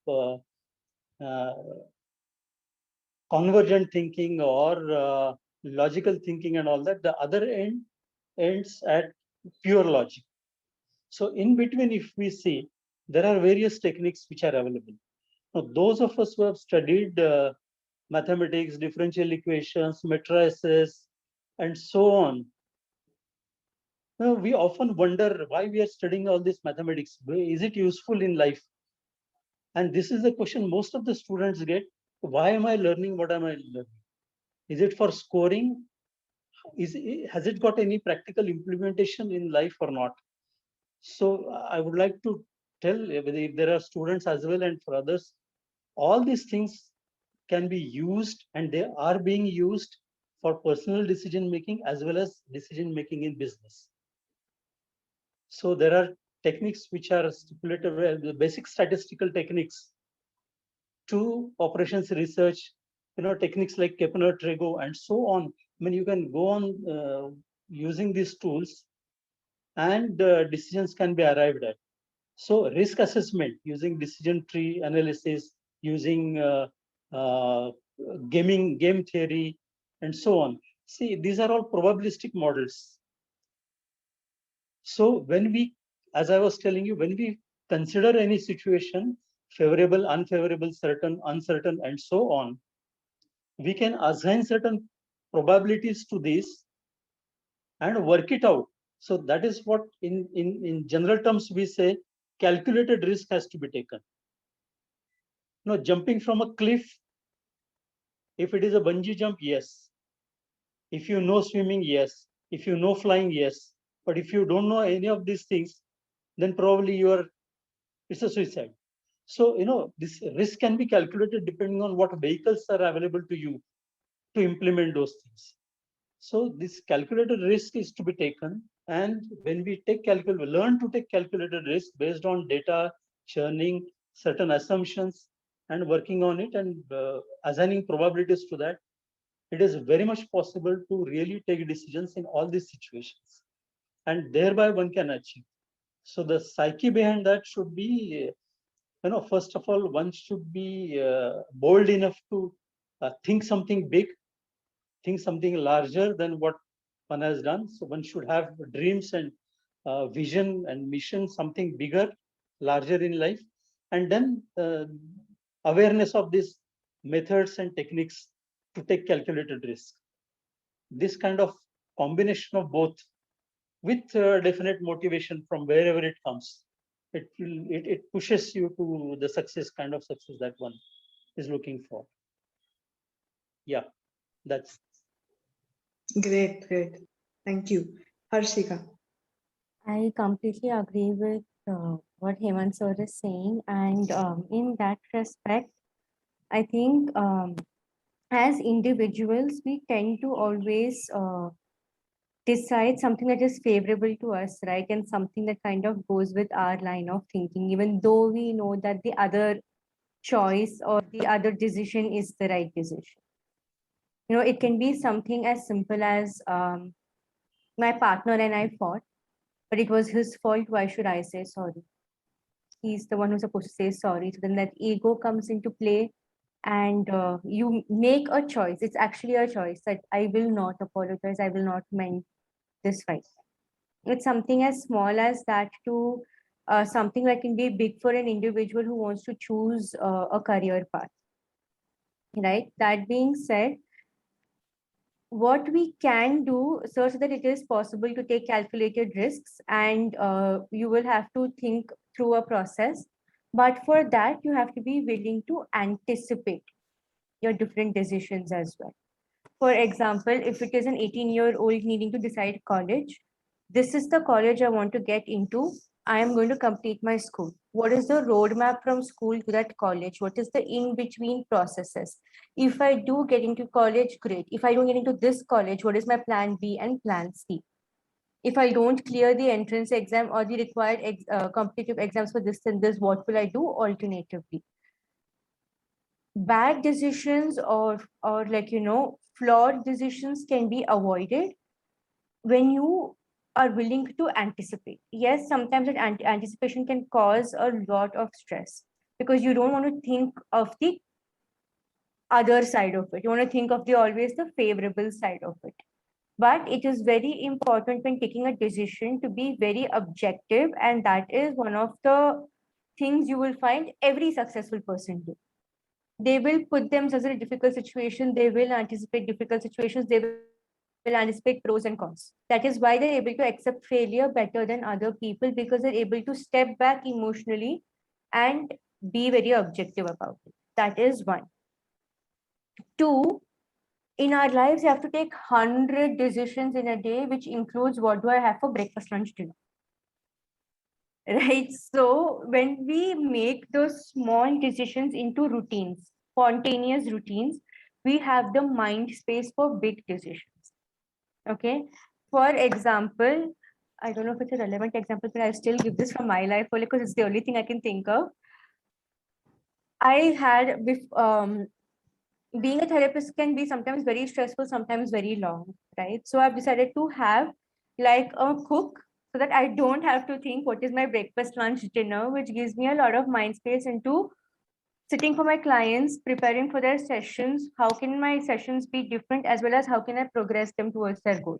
convergent thinking or logical thinking and all that, the other end ends at pure logic. So in between, if we see, there are various techniques which are available. Now, those of us who have studied mathematics, differential equations, matrices, and so on, we often wonder why we are studying all this mathematics. Is it useful in life? And this is the question most of the students get. Why am I learning? What am I learning? Is it for scoring? Has it got any practical implementation in life or not? So I would like to tell, if there are students as well and for others, all these things can be used and they are being used for personal decision making as well as decision making in business. So there are techniques which are stipulated, the basic statistical techniques to operations research, techniques like Kepner, Trego, and so on. I mean, you can go on using these tools and decisions can be arrived at. So risk assessment using decision tree analysis, using game theory, and so on. See, these are all probabilistic models. So when we, as I was telling you, when we consider any situation, favorable, unfavorable, certain, uncertain, and so on, we can assign certain probabilities to this and work it out. So that is what in general terms we say calculated risk has to be taken. Jumping from a cliff, if it is a bungee jump, yes. If you know swimming, yes. If you know flying, yes. But if you don't know any of these things, then probably it's a suicide. So, this risk can be calculated depending on what vehicles are available to you to implement those things. So this calculated risk is to be taken. And when we learn to take calculated risk based on data, churning, certain assumptions, and working on it and assigning probabilities to that, it is very much possible to really take decisions in all these situations. And thereby one can achieve. So the psyche behind that should be, first of all, one should be bold enough to think something big, think something larger than what one has done. So one should have dreams and vision and mission, something bigger, larger in life. And then awareness of these methods and techniques to take calculated risk. This kind of combination of both with definite motivation from wherever it comes, it pushes you to the kind of success that one is looking for. Yeah, that's Great. Thank you. Harshika. I completely agree with what Hemant sir is saying. And in that respect, I think as individuals, we tend to always decide something that is favorable to us, right? And something that kind of goes with our line of thinking, even though we know that the other choice or the other decision is the right decision. It can be something as simple as my partner and I fought, but it was his fault. Why should I say sorry? He's the one who's supposed to say sorry. So then that ego comes into play. and you make a choice. It's actually a choice that I will not apologize, I will not mend this fight. It's something as small as that to something that can be big for an individual who wants to choose a career path, right? That being said, what we can do such that it is possible to take calculated risks, and you will have to think through a process, but for that you have to be willing to anticipate your different decisions as well. For example, if it is an 18-year-old needing to decide college, this is the college I want to get into. I am going to complete my school. What is the roadmap from school to that college? What is the in-between processes? If I do get into college, great. If I don't get into this college, what is my plan B and plan C? If I don't clear the entrance exam or the required competitive exams for this and this, what will I do alternatively? Bad decisions or like, flawed decisions can be avoided when you are willing to anticipate. Yes, sometimes that anticipation can cause a lot of stress because you don't want to think of the other side of it. You want to think of the always the favorable side of it. But it is very important when taking a decision to be very objective, and that is one of the things you will find every successful person do. They will put themselves in a difficult situation. They will anticipate difficult situations. They will anticipate pros and cons. That is why they're able to accept failure better than other people, because they're able to step back emotionally and be very objective about it. That is one. Two, in our lives, you have to take 100 decisions in a day, which includes what do I have for breakfast, lunch, dinner. Right? So when we make those small decisions into routines, spontaneous routines, we have the mind space for big decisions. Okay. For example, I don't know if it's a relevant example, but I'll still give this from my life only because it's the only thing I can think of. I had being a therapist can be sometimes very stressful, sometimes very long, right? So I've decided to have like a cook so that I don't have to think what is my breakfast, lunch, dinner, which gives me a lot of mind space into sitting for my clients, preparing for their sessions. How can my sessions be different, as well as how can I progress them towards their goal?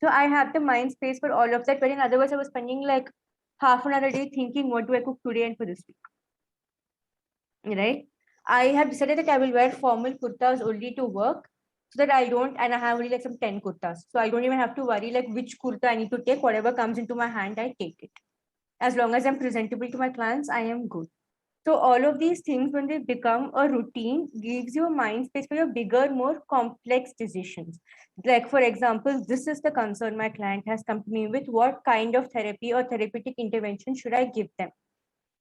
So I have the mind space for all of that. But in other words, I was spending like half an hour a day thinking, what do I cook today and for this week, right? I have decided that I will wear formal kurtas only to work, so that I don't, and I have only like some 10 kurtas. So I don't even have to worry like which kurta I need to take. Whatever comes into my hand, I take it. As long as I'm presentable to my clients, I am good. So all of these things, when they become a routine, gives you a mind space for your bigger, more complex decisions. Like, for example, this is the concern my client has come to me with. What kind of therapy or therapeutic intervention should I give them?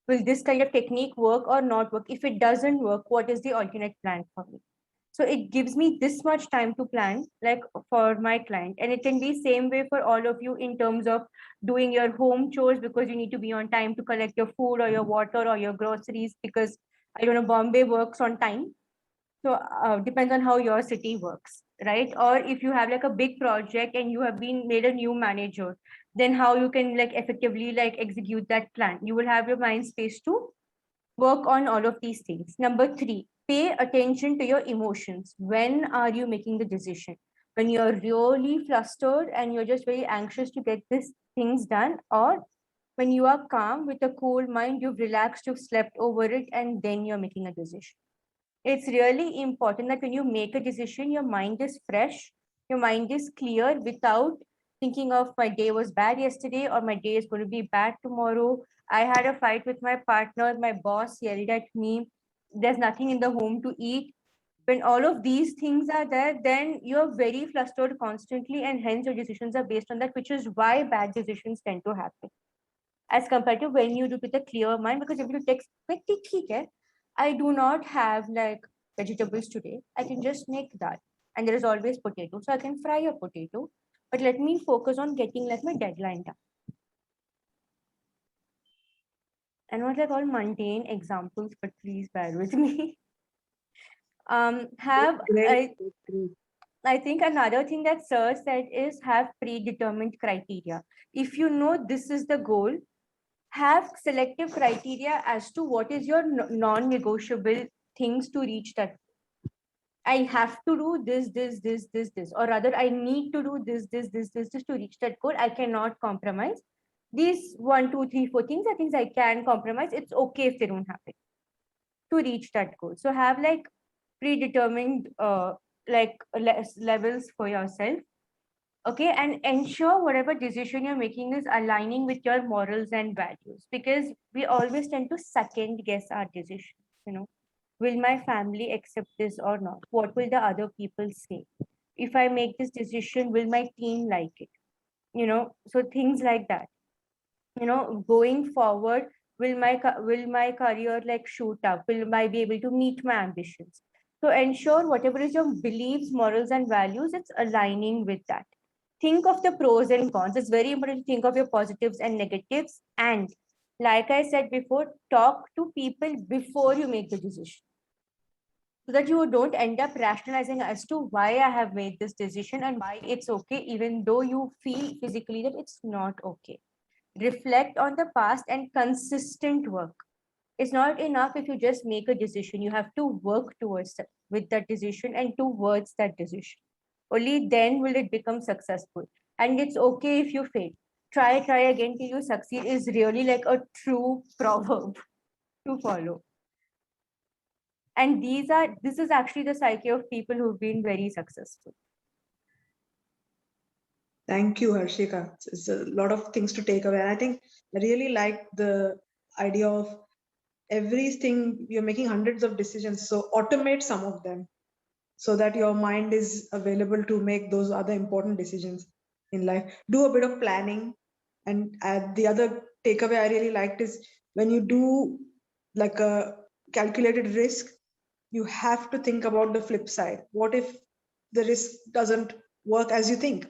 Will this kind of technique work or not work? If it doesn't work, what is the alternate plan for me? So it gives me this much time to plan, like for my client. And it can be same way for all of you in terms of doing your home chores, because you need to be on time to collect your food or your water or your groceries, because I don't know, Bombay works on time. So depends on how your city works, right? Or if you have like a big project and you have been made a new manager, then how you can like effectively like execute that plan. You will have your mind space to work on all of these things. Number three, pay attention to your emotions. When are you making the decision? When you're really flustered and you're just very anxious to get these things done, or when you are calm with a cool mind, you've relaxed, you've slept over it, and then you're making a decision. It's really important that when you make a decision, your mind is fresh, your mind is clear, without thinking of my day was bad yesterday or my day is going to be bad tomorrow. I had a fight with my partner, my boss yelled at me, there's nothing in the home to eat. When all of these things are there, then you're very flustered constantly, and hence your decisions are based on that, which is why bad decisions tend to happen. As compared to when you do with a clear mind, because if you text, like, "ठीक है, I do not have like vegetables today. I can just make that. And there is always potato. So I can fry a potato. But let me focus on getting like my deadline done." And not like all mundane examples, but please bear with me. I think another thing that Sir said is have predetermined criteria. If you know this is the goal, have selective criteria as to what is your non-negotiable things to reach that. I have to do this, or rather I need to do this to reach that goal. I cannot compromise. These 1, 2, 3, 4 things are things I can compromise. It's okay if they don't happen to reach that goal. So have like predetermined levels for yourself. Okay, and ensure whatever decision you're making is aligning with your morals and values, because we always tend to second guess our decisions. Will my family accept this or not? What will the other people say? If I make this decision, will my team like it? So things like that. Going forward, will my career like shoot up? Will I be able to meet my ambitions? So ensure whatever is your beliefs, morals, and values, it's aligning with that. Think of the pros and cons. It's very important to think of your positives and negatives. And like I said before, talk to people before you make the decision, so that you don't end up rationalizing as to why I have made this decision and why it's okay, even though you feel physically that it's not okay. Reflect on the past and consistent work. It's not enough if you just make a decision. You have to work towards with that decision and towards that decision. Only then will it become successful. And it's okay if you fail. Try again till you succeed is really like a true proverb to follow. And this is actually the psyche of people who've been very successful. Thank you, Harshika. It's a lot of things to take away. And I think I really like the idea of everything, you're making hundreds of decisions. So automate some of them so that your mind is available to make those other important decisions in life. Do a bit of planning. And the other takeaway I really liked is when you do like a calculated risk, you have to think about the flip side. What if the risk doesn't work as you think?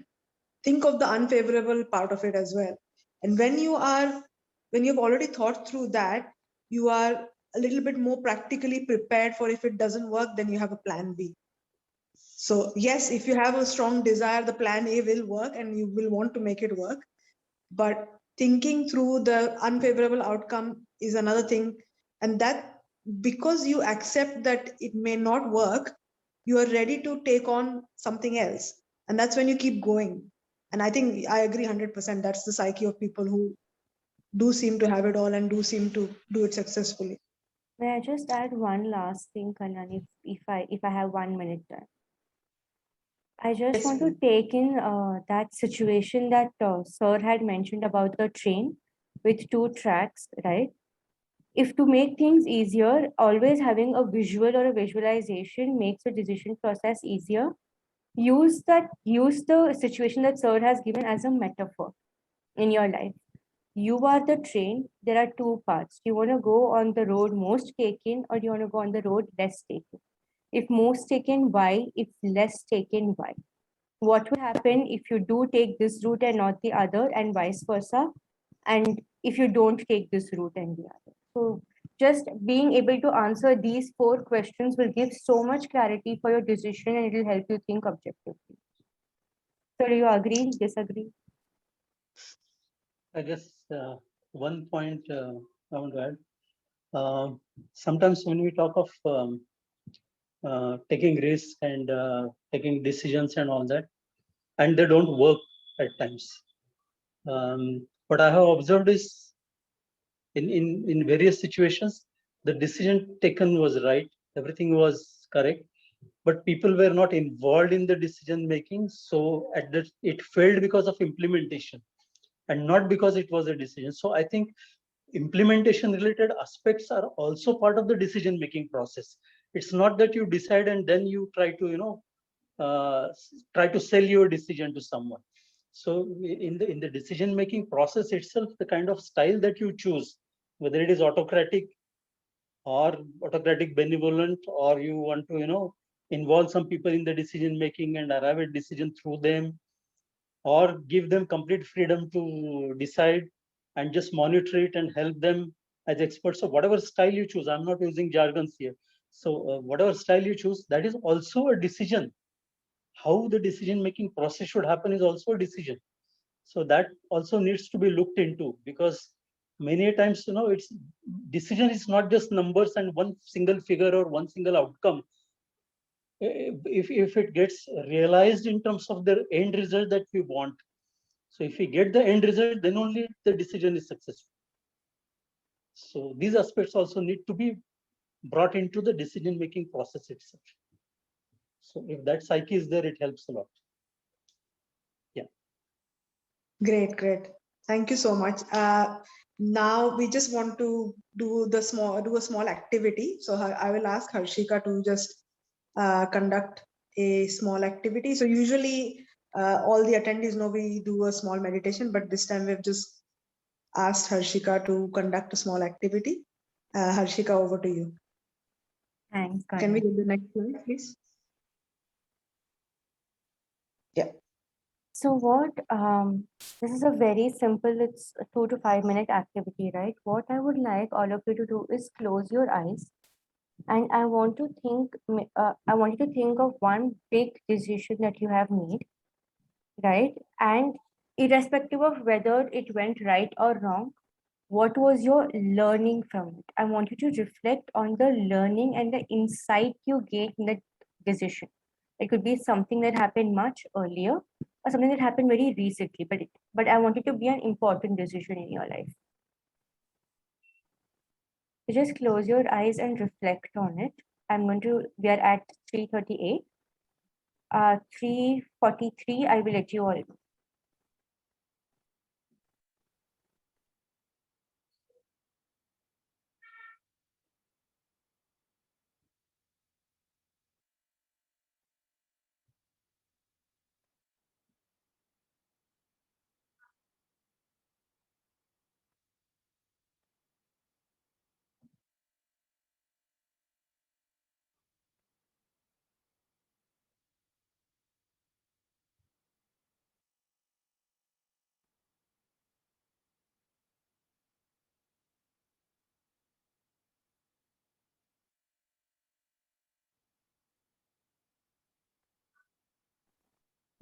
Think of the unfavorable part of it as well. And when you've already thought through that, you are a little bit more practically prepared for if it doesn't work, then you have a plan B. So yes, if you have a strong desire, the plan A will work and you will want to make it work. But thinking through the unfavorable outcome is another thing. And that, because you accept that it may not work, you are ready to take on something else. And that's when you keep going. And I think I agree 100%. That's the psyche of people who do seem to have it all and do seem to do it successfully. May I just add one last thing, Kalyani, if I have 1 minute time? I just Yes, want to please. take in that situation that Sir had mentioned about the train with 2 tracks, right? If to make things easier, always having a visual or a visualization makes the decision process easier. Use the situation that Sir has given as a metaphor in your life. You are the train. There are 2 parts. Do you want to go on the road most taken, or do you want to go on the road less taken? If most taken, why? If less taken, why? What will happen if you do take this route and not the other, and vice versa? And if you don't take this route and the other? So just being able to answer these 4 questions will give so much clarity for your decision, and it will help you think objectively. So do you agree, disagree? I guess one point I want to add. Sometimes when we talk of taking risks and taking decisions and all that, and they don't work at times. What I have observed is in various situations, the decision taken was right, everything was correct, but people were not involved in the decision making. So it failed because of implementation and not because it was a decision. So I think implementation related aspects are also part of the decision making process. It's not that you decide and then you try to try to sell your decision to someone. So in the decision making process itself, the kind of style that you choose, whether it is autocratic or autocratic benevolent, or you want to involve some people in the decision making and arrive at decision through them, or give them complete freedom to decide and just monitor it and help them as experts. So whatever style you choose, I'm not using jargons here. So whatever style you choose, that is also a decision. How the decision making process should happen is also a decision. So that also needs to be looked into, because many a times, it's decision is not just numbers and one single figure or one single outcome. If it gets realized in terms of the end result that we want. So if we get the end result, then only the decision is successful. So these aspects also need to be brought into the decision-making process itself. So if that psyche is there, it helps a lot. Yeah. Great, great. Thank you so much. Now we just want to do a small activity. So I will ask Harshika to just conduct a small activity. So usually all the attendees know we do a small meditation, but this time we've just asked Harshika to conduct a small activity. Harshika, over to you. Thanks, Can we Karan. get the next slide, please? Yeah. So this is a very simple, it's a 2 to 5 minute activity, right? What I would like all of you to do is close your eyes, and I want you to think of one big decision that you have made, right? And irrespective of whether it went right or wrong, what was your learning from it? I want you to reflect on the learning and the insight you gained in that decision. It could be something that happened much earlier or something that happened very recently, but I want it to be an important decision in your life. So just close your eyes and reflect on it. We are at 3:38. 3:43, I will let you all know.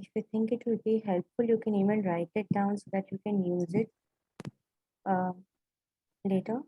If you think it will be helpful, you can even write it down so that you can use it later.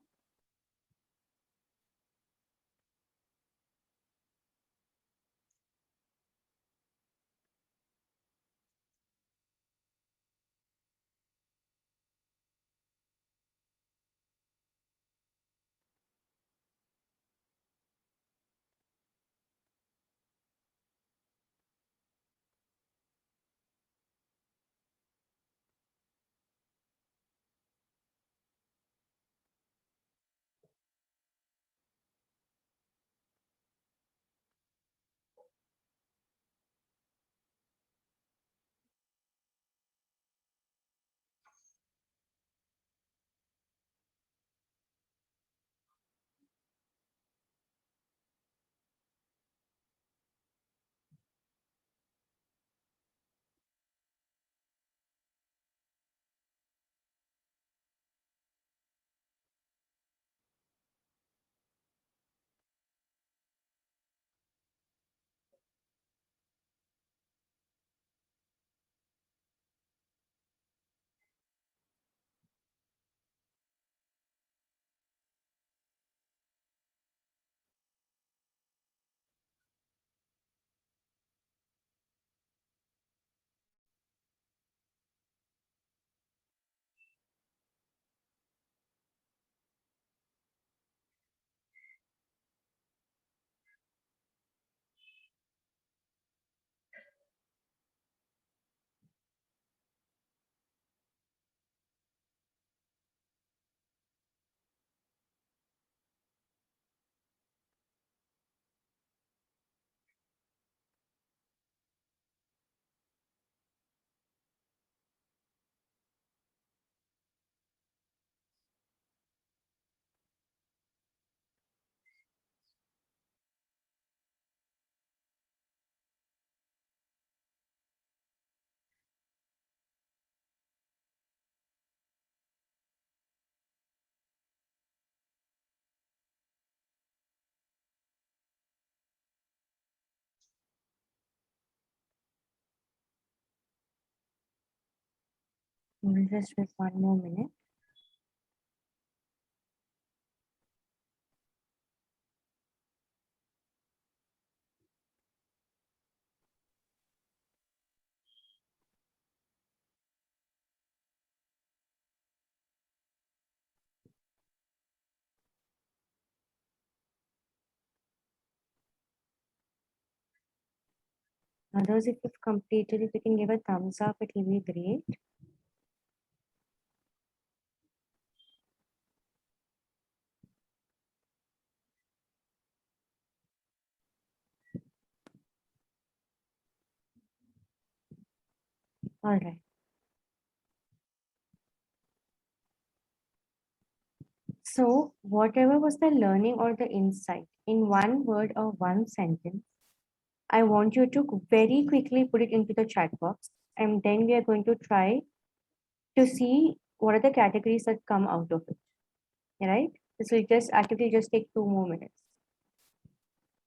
We'll just wait one more minute. Others, if you've completed, if you can give a thumbs up, it will be great. All right. So whatever was the learning or the insight in one word or one sentence, I want you to very quickly put it into the chat box, and then we are going to try to see what are the categories that come out of it. Right? This will just actively just take 2 more minutes.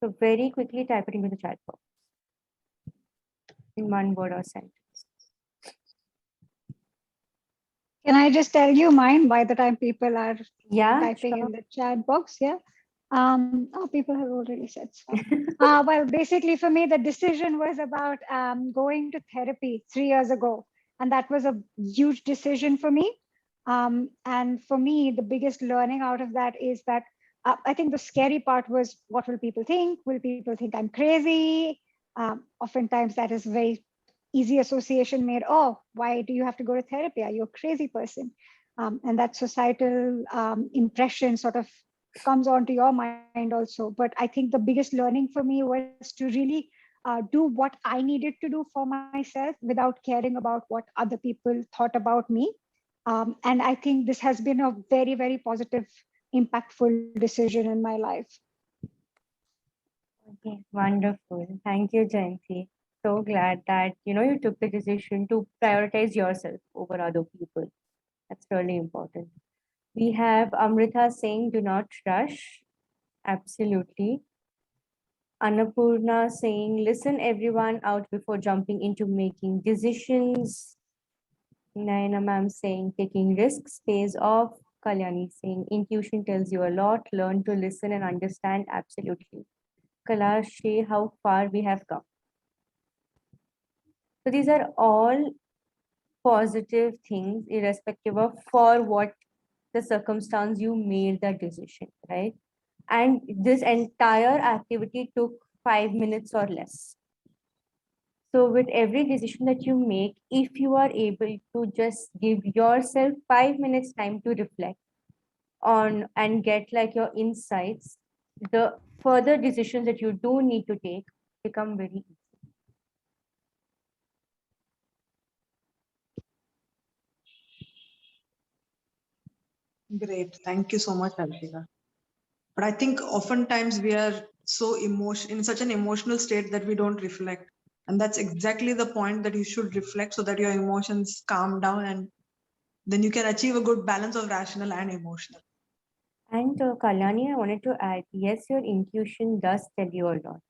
So very quickly type it into the chat box in one word or sentence. Can I just tell you mine by the time people are Yeah, typing sure. in the chat box? Yeah. Oh, people have already said so. Well, basically for me, the decision was about going to therapy 3 years ago. And that was a huge decision for me. And for me, the biggest learning out of that is that I think the scary part was, what will people think? Will people think I'm crazy? Oftentimes that is very easy association made. Oh, why do you have to go to therapy? Are you a crazy person? And that societal impression sort of comes onto your mind also. But I think the biggest learning for me was to really do what I needed to do for myself without caring about what other people thought about me. And I think this has been a very, very positive, impactful decision in my life. Okay, wonderful. Thank you, Jayanti. So glad that you took the decision to prioritize yourself over other people. That's really important. We have Amrita saying, do not rush. Absolutely. Annapurna saying, listen everyone out before jumping into making decisions. Naina ma'am saying, taking risks pays off. Kalyani saying, intuition tells you a lot. Learn to listen and understand. Absolutely. Kalash, how far we have come. So these are all positive things, irrespective of for what the circumstance you made that decision, right? And this entire activity took 5 minutes or less. So with every decision that you make, if you are able to just give yourself 5 minutes time to reflect on and get like your insights, the further decisions that you do need to take become very easy. Great. Thank you so much, Harshika. But I think oftentimes we are so in such an emotional state that we don't reflect. And that's exactly the point, that you should reflect so that your emotions calm down, and then you can achieve a good balance of rational and emotional. And Kalyani, I wanted to add, yes, your intuition does tell you a lot.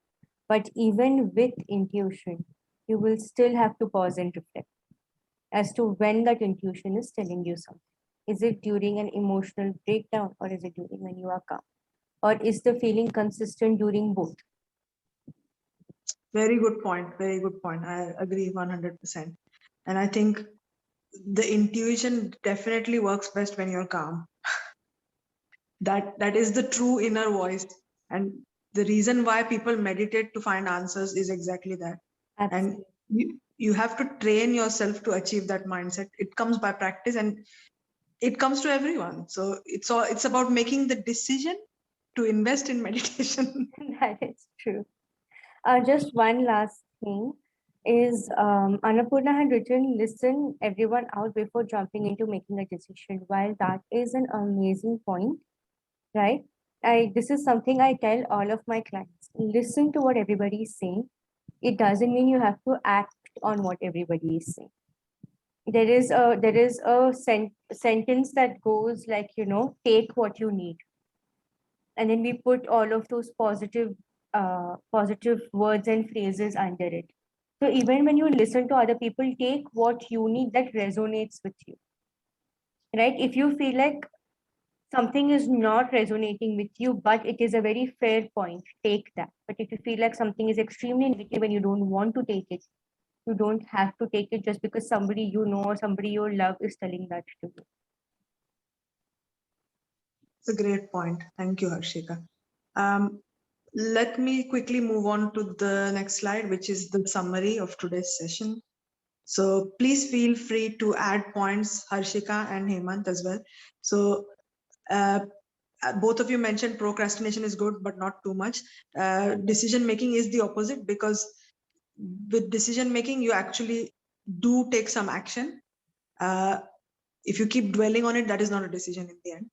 But even with intuition, you will still have to pause and reflect as to when that intuition is telling you something. Is it during an emotional breakdown, or is it during when you are calm? Or is the feeling consistent during both? Very good point. Very good point. I agree 100%. And I think the intuition definitely works best when you're calm. That is the true inner voice. And the reason why people meditate to find answers is exactly that. Absolutely. And you have to train yourself to achieve that mindset. It comes by practice, and it comes to everyone. So it's about making the decision to invest in meditation. That is true. Just one last thing is Annapurna had written, listen everyone out before jumping into making a decision. While that is an amazing point, right? This is something I tell all of my clients. Listen to what everybody is saying. It doesn't mean you have to act on what everybody is saying. There is a sentence that goes like, take what you need. And then we put all of those positive words and phrases under it. So even when you listen to other people, take what you need that resonates with you, right? If you feel like something is not resonating with you, but it is a very fair point, take that. But if you feel like something is extremely negative and you don't want to take it, you don't have to take it just because somebody you know or somebody you love is telling that to you. It's a great point. Thank you, Harshika. let me quickly move on to the next slide, which is the summary of today's session. So please feel free to add points, Harshika and Hemant as well. So both of you mentioned procrastination is good, but not too much. Decision making is the opposite, because with decision making, you actually do take some action. If you keep dwelling on it, that is not a decision in the end.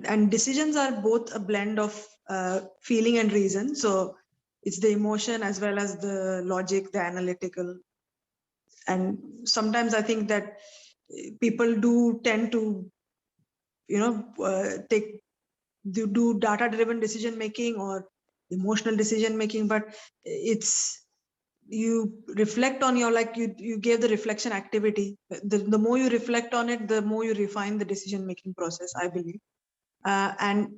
And decisions are both a blend of feeling and reason. So it's the emotion as well as the logic, the analytical. And sometimes I think that people do tend to, do data driven decision making or emotional decision making, but it's, you reflect on your, like you gave the reflection activity. The more you reflect on it, the more you refine the decision making process, I believe. And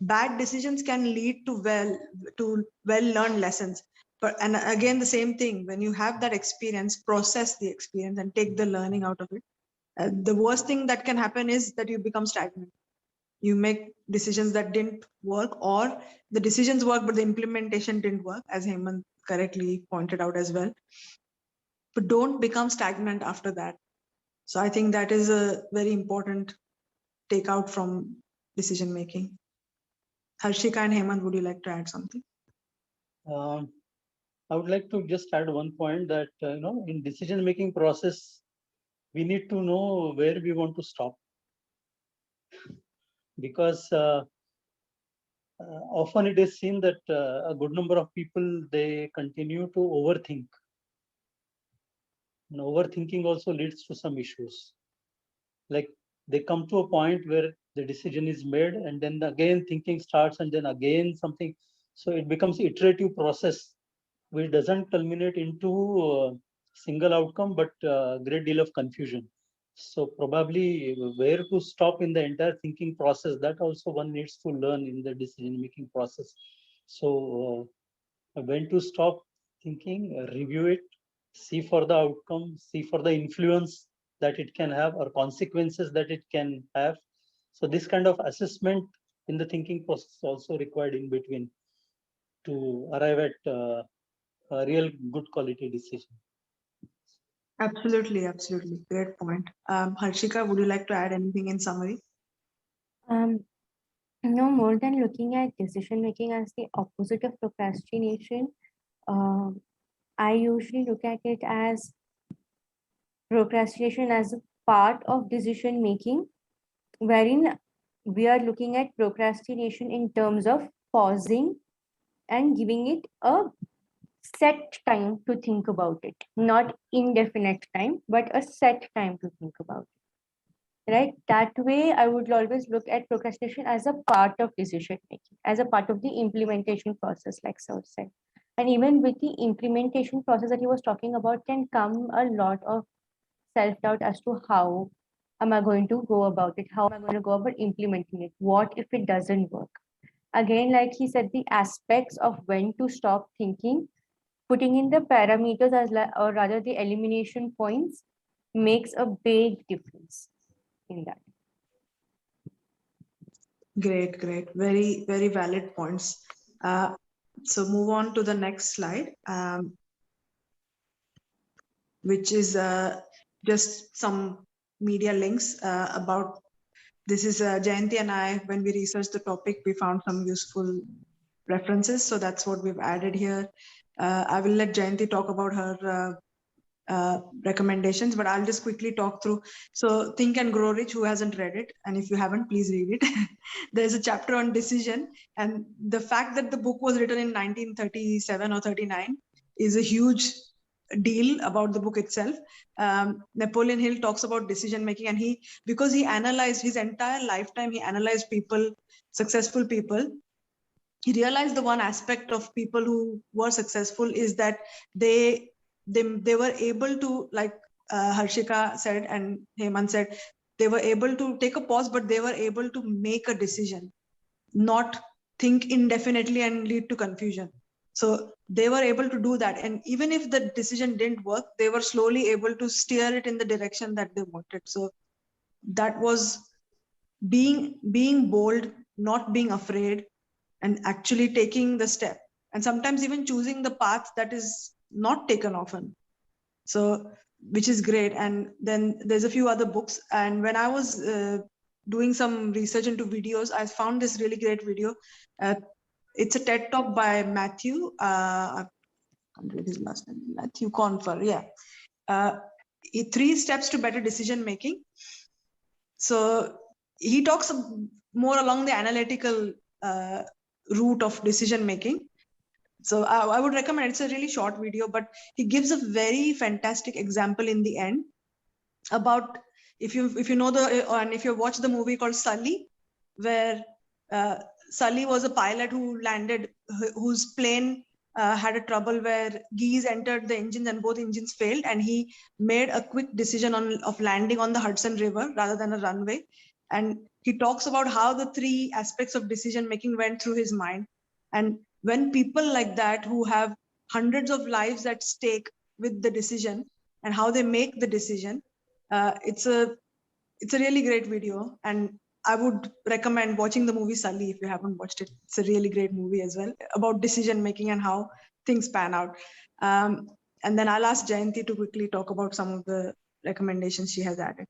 bad decisions can lead to well learned lessons. But and again, the same thing, when you have that experience, process the experience and take the learning out of it. The worst thing that can happen is that you become stagnant. You make decisions that didn't work, or the decisions work but the implementation didn't work, as Hemant correctly pointed out as well. But don't become stagnant after that. So I think that is a very important takeout from decision making. Harshika and Hemant, would you like to add something? I would like to just add one point that, in decision making process, we need to know where we want to stop. Because often it is seen that a good number of people, they continue to overthink. And overthinking also leads to some issues. Like they come to a point where the decision is made and then again thinking starts and then again something. So it becomes iterative process, which doesn't culminate into single outcome, but a great deal of confusion. So probably where to stop in the entire thinking process, that also one needs to learn in the decision making process. So when to stop thinking, review it, see for the outcome, see for the influence that it can have or consequences that it can have. So this kind of assessment in the thinking process is also required in between to arrive at a real good quality decision. Absolutely, absolutely. Great point. Harshika, would you like to add anything in summary? No, more than looking at decision making as the opposite of procrastination, I usually look at it as procrastination as a part of decision making, wherein we are looking at procrastination in terms of pausing and giving it a set time to think about it, not indefinite time, but a set time to think about it. Right? That way, I would always look at procrastination as a part of decision making, as a part of the implementation process, like Sir said. And even with the implementation process that he was talking about, can come a lot of self-doubt as to how am I going to go about it? How am I going to go about implementing it? What if it doesn't work? Again, like he said, the aspects of when to stop thinking, putting in the parameters or rather the elimination points makes a big difference in that. Great, great. Very, very valid points. So move on to the next slide, which is just some media links about, this is Jayanti and I, when we researched the topic, we found some useful references. So that's what we've added here. I will let Jayanti talk about her recommendations, but I'll just quickly talk through. So Think and Grow Rich, who hasn't read it, and if you haven't, please read it. There's a chapter on decision, and the fact that the book was written in 1937 or 39 is a huge deal about the book itself. Napoleon Hill talks about decision making, and because he analyzed his entire lifetime, he analyzed people, successful people. He realized the one aspect of people who were successful is that they were able to, like Harshika said and Hemant said, they were able to take a pause, but they were able to make a decision, not think indefinitely and lead to confusion. So they were able to do that. And even if the decision didn't work, they were slowly able to steer it in the direction that they wanted. So that was being bold, not being afraid, and actually taking the step, and sometimes even choosing the path that is not taken often. So, which is great. And then there's a few other books. And when I was doing some research into videos, I found this really great video. It's a TED talk by Matthew. I can't read his last name. Matthew Confer. Yeah. 3 steps to better decision making. So he talks more along the analytical route of decision making. So I would recommend, it's a really short video, but he gives a very fantastic example in the end about, if you know and if you watch the movie called Sully, where Sully was a pilot who landed, whose plane had a trouble where geese entered the engines and both engines failed, and he made a quick decision of landing on the Hudson River rather than a runway. And he talks about how the 3 aspects of decision making went through his mind. And when people like that, who have hundreds of lives at stake with the decision and how they make the decision, it's a really great video. And I would recommend watching the movie Sully if you haven't watched it. It's a really great movie as well, about decision making and how things pan out. And then I'll ask Jayanti to quickly talk about some of the recommendations she has added.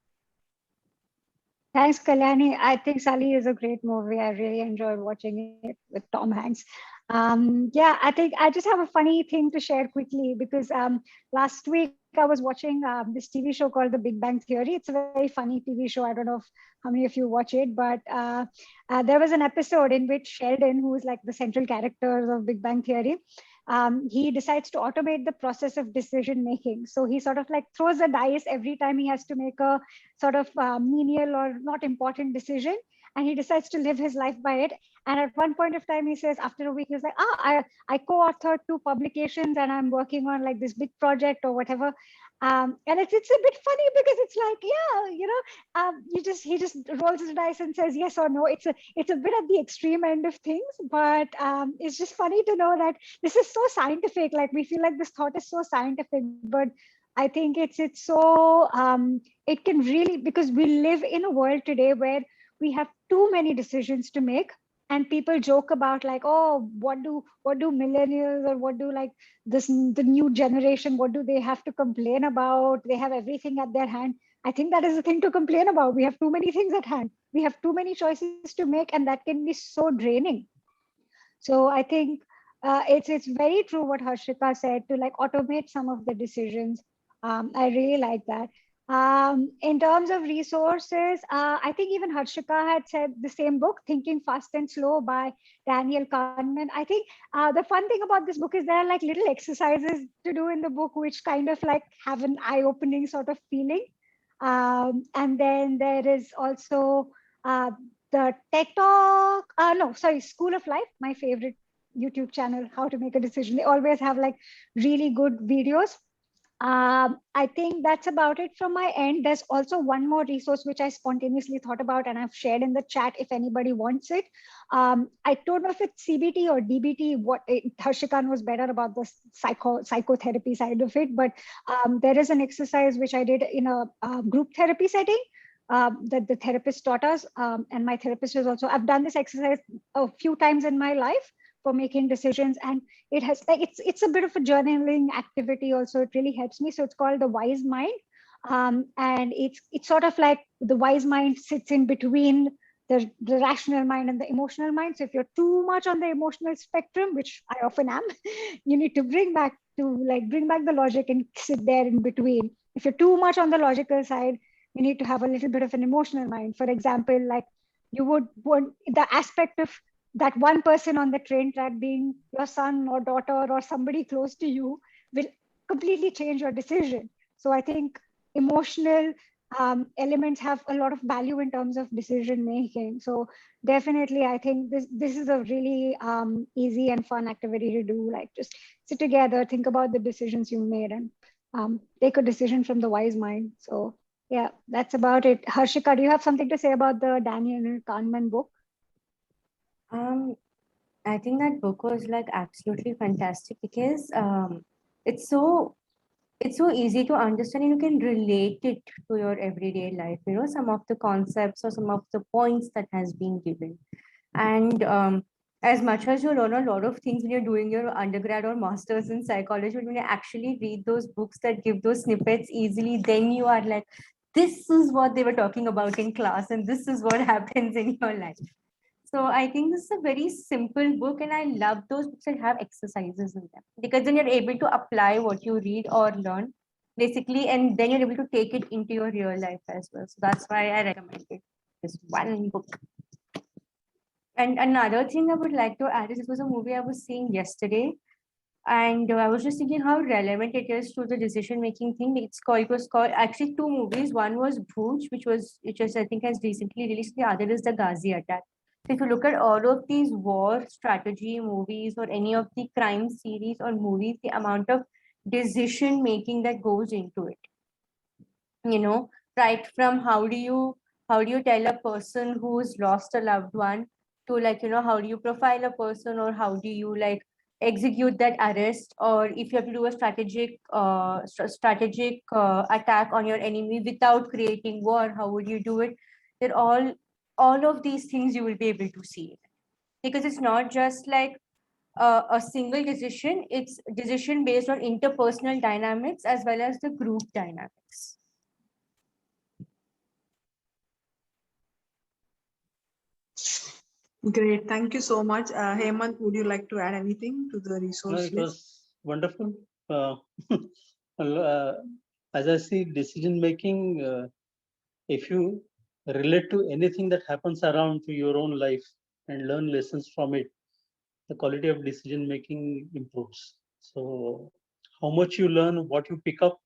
Thanks, Kalyani. I think Sully is a great movie. I really enjoyed watching it with Tom Hanks. Yeah, I think I just have a funny thing to share quickly, because last week I was watching this TV show called The Big Bang Theory. It's a very funny TV show. I don't know how many of you watch it, but there was an episode in which Sheldon, who is like the central character of Big Bang Theory, he decides to automate the process of decision making. So he sort of like throws a dice every time he has to make a sort of menial or not important decision, and he decides to live his life by it. And at one point of time, he says, after a week, he's like, I co-authored 2 publications and I'm working on like this big project or whatever. And it's a bit funny, because it's like, yeah, you know, he just rolls his dice and says yes or no. It's a bit at the extreme end of things, but it's just funny to know that this is so scientific. Like, we feel like this thought is so scientific, but I think it's so it can really, because we live in a world today where we have too many decisions to make, and people joke about like, oh, what do millennials, or what do like the new generation, what do they have to complain about? They have everything at their hand. I think that is the thing to complain about. We have too many things at hand. We have too many choices to make, and that can be so draining. So I think it's very true what Harshika said, to like automate some of the decisions. I really like that. In terms of resources, I think even Harshika had said the same book, Thinking Fast and Slow by Daniel Kahneman. I think the fun thing about this book is there are like little exercises to do in the book, which kind of like have an eye-opening sort of feeling. And then there is also the TED Talk, School of Life, my favorite YouTube channel, How to Make a Decision. They always have like really good videos. I think that's about it from my end. There's also one more resource which I spontaneously thought about, and I've shared in the chat if anybody wants it. I don't know if it's CBT or DBT. Harshika knows better about the psychotherapy side of it, but there is an exercise which I did in a group therapy setting that the therapist taught us, and my therapist was also. I've done this exercise a few times in my life for making decisions, and it has like it's a bit of a journaling activity also. It really helps me. So it's called the Wise Mind, and it's sort of like the wise mind sits in between the rational mind and the emotional mind. So if you're too much on the emotional spectrum, which I often am, you need to bring back the logic and sit there in between. If you're too much on the logical side, you need to have a little bit of an emotional mind. For example, like you would want the aspect of that one person on the train track being your son or daughter or somebody close to you will completely change your decision. So I think emotional elements have a lot of value in terms of decision making. So definitely, I think this is a really easy and fun activity to do. Like just sit together, think about the decisions you made, and take a decision from the wise mind. So yeah, that's about it. Harshika, do you have something to say about the Daniel Kahneman book? I think that book was like absolutely fantastic because it's so easy to understand and you can relate it to your everyday life, some of the concepts or some of the points that has been given. And as much as you learn a lot of things when you're doing your undergrad or masters in psychology, but when you actually read those books that give those snippets easily, then you are like, this is what they were talking about in class, and this is what happens in your life. So I think this is a very simple book, and I love those books that have exercises in them, because then you're able to apply what you read or learn basically, and then you're able to take it into your real life as well. So that's why I recommend it. This one book. And another thing I would like to add is, this was a movie I was seeing yesterday, and I was just thinking how relevant it is to the decision making thing. It was called actually two movies. One was Bhuj, which is I think has recently released. The other is the Ghazi attack. So if you look at all of these war strategy movies or any of the crime series or movies, the amount of decision making that goes into it, right from how do you tell a person who's lost a loved one to, like, how do you profile a person, or how do you like execute that arrest, or if you have to do a strategic attack on your enemy without creating war, how would you do it? They're all of these things you will be able to see it, because it's not just like a single decision, it's decision based on interpersonal dynamics as well as the group dynamics. Great. Thank you so much. Hemant, would you like to add anything to the No, resource it list? was wonderful. Well, as I see decision making, if you relate to anything that happens around to your own life and learn lessons from it, the quality of decision making improves. So how much you learn, what you pick up,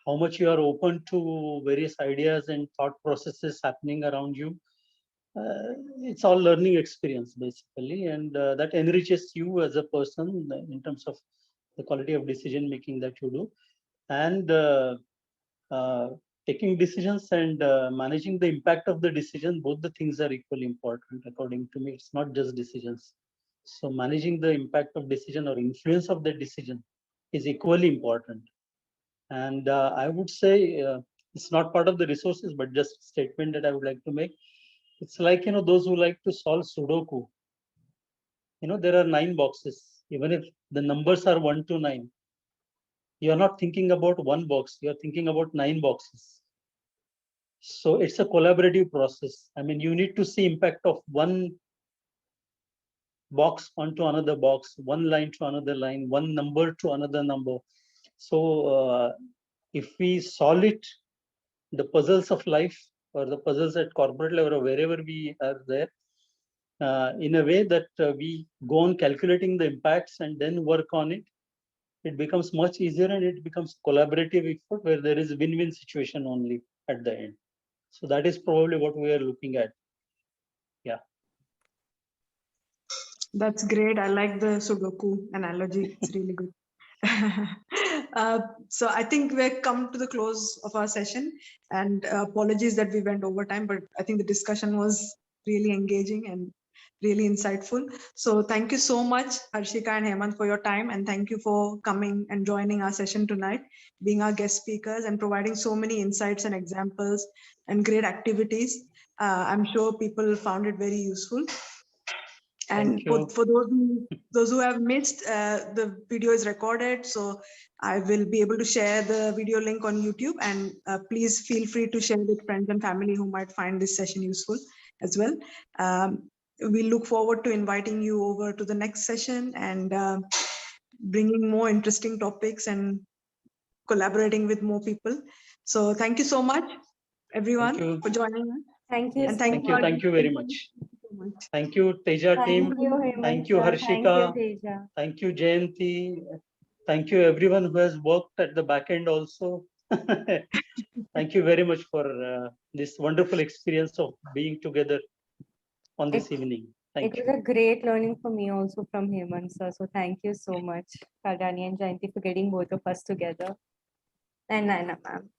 how much you are open to various ideas and thought processes happening around you, it's all learning experience basically, and that enriches you as a person in terms of the quality of decision making that you do. And uh, taking decisions and managing the impact of the decision, both the things are equally important according to me. It's not just decisions. So managing the impact of decision or influence of the decision is equally important. And I would say it's not part of the resources, but just a statement that I would like to make. It's like, those who like to solve Sudoku, there are 9 boxes. Even if the numbers are 1 to 9, you're not thinking about one box, you're thinking about 9 boxes. So it's a collaborative process. I mean, you need to see impact of one box onto another box, one line to another line, one number to another number. So if we solve it, the puzzles of life or the puzzles at corporate level or wherever we are there, in a way that we go on calculating the impacts and then work on it, it becomes much easier and it becomes collaborative effort where there is win-win situation only at the end. So that is probably what we are looking at. Yeah. That's great. I like the Sudoku analogy. It's really good. So I think we've come to the close of our session, and apologies that we went over time, but I think the discussion was really engaging and really insightful. So thank you so much, Harshika and Hemant, for your time, and thank you for coming and joining our session tonight, being our guest speakers and providing so many insights and examples and great activities. I'm sure people found it very useful. And for those who have missed, the video is recorded, so I will be able to share the video link on YouTube, and please feel free to share with friends and family who might find this session useful as well. We look forward to inviting you over to the next session and bringing more interesting topics and collaborating with more people. So thank you so much, everyone, for joining us. Thank you. And Thank you very much. Thank you, Teja team. Thank you, Harshika. Thank you, Jayanti. Thank you, everyone who has worked at the back end also. Thank you very much for this wonderful experience of being together on this evening. Thank you. It was a great learning for me also from Hemant sir. So thank you so much, Kaldani and Jayanti, for getting both of us together. And Naina ma'am.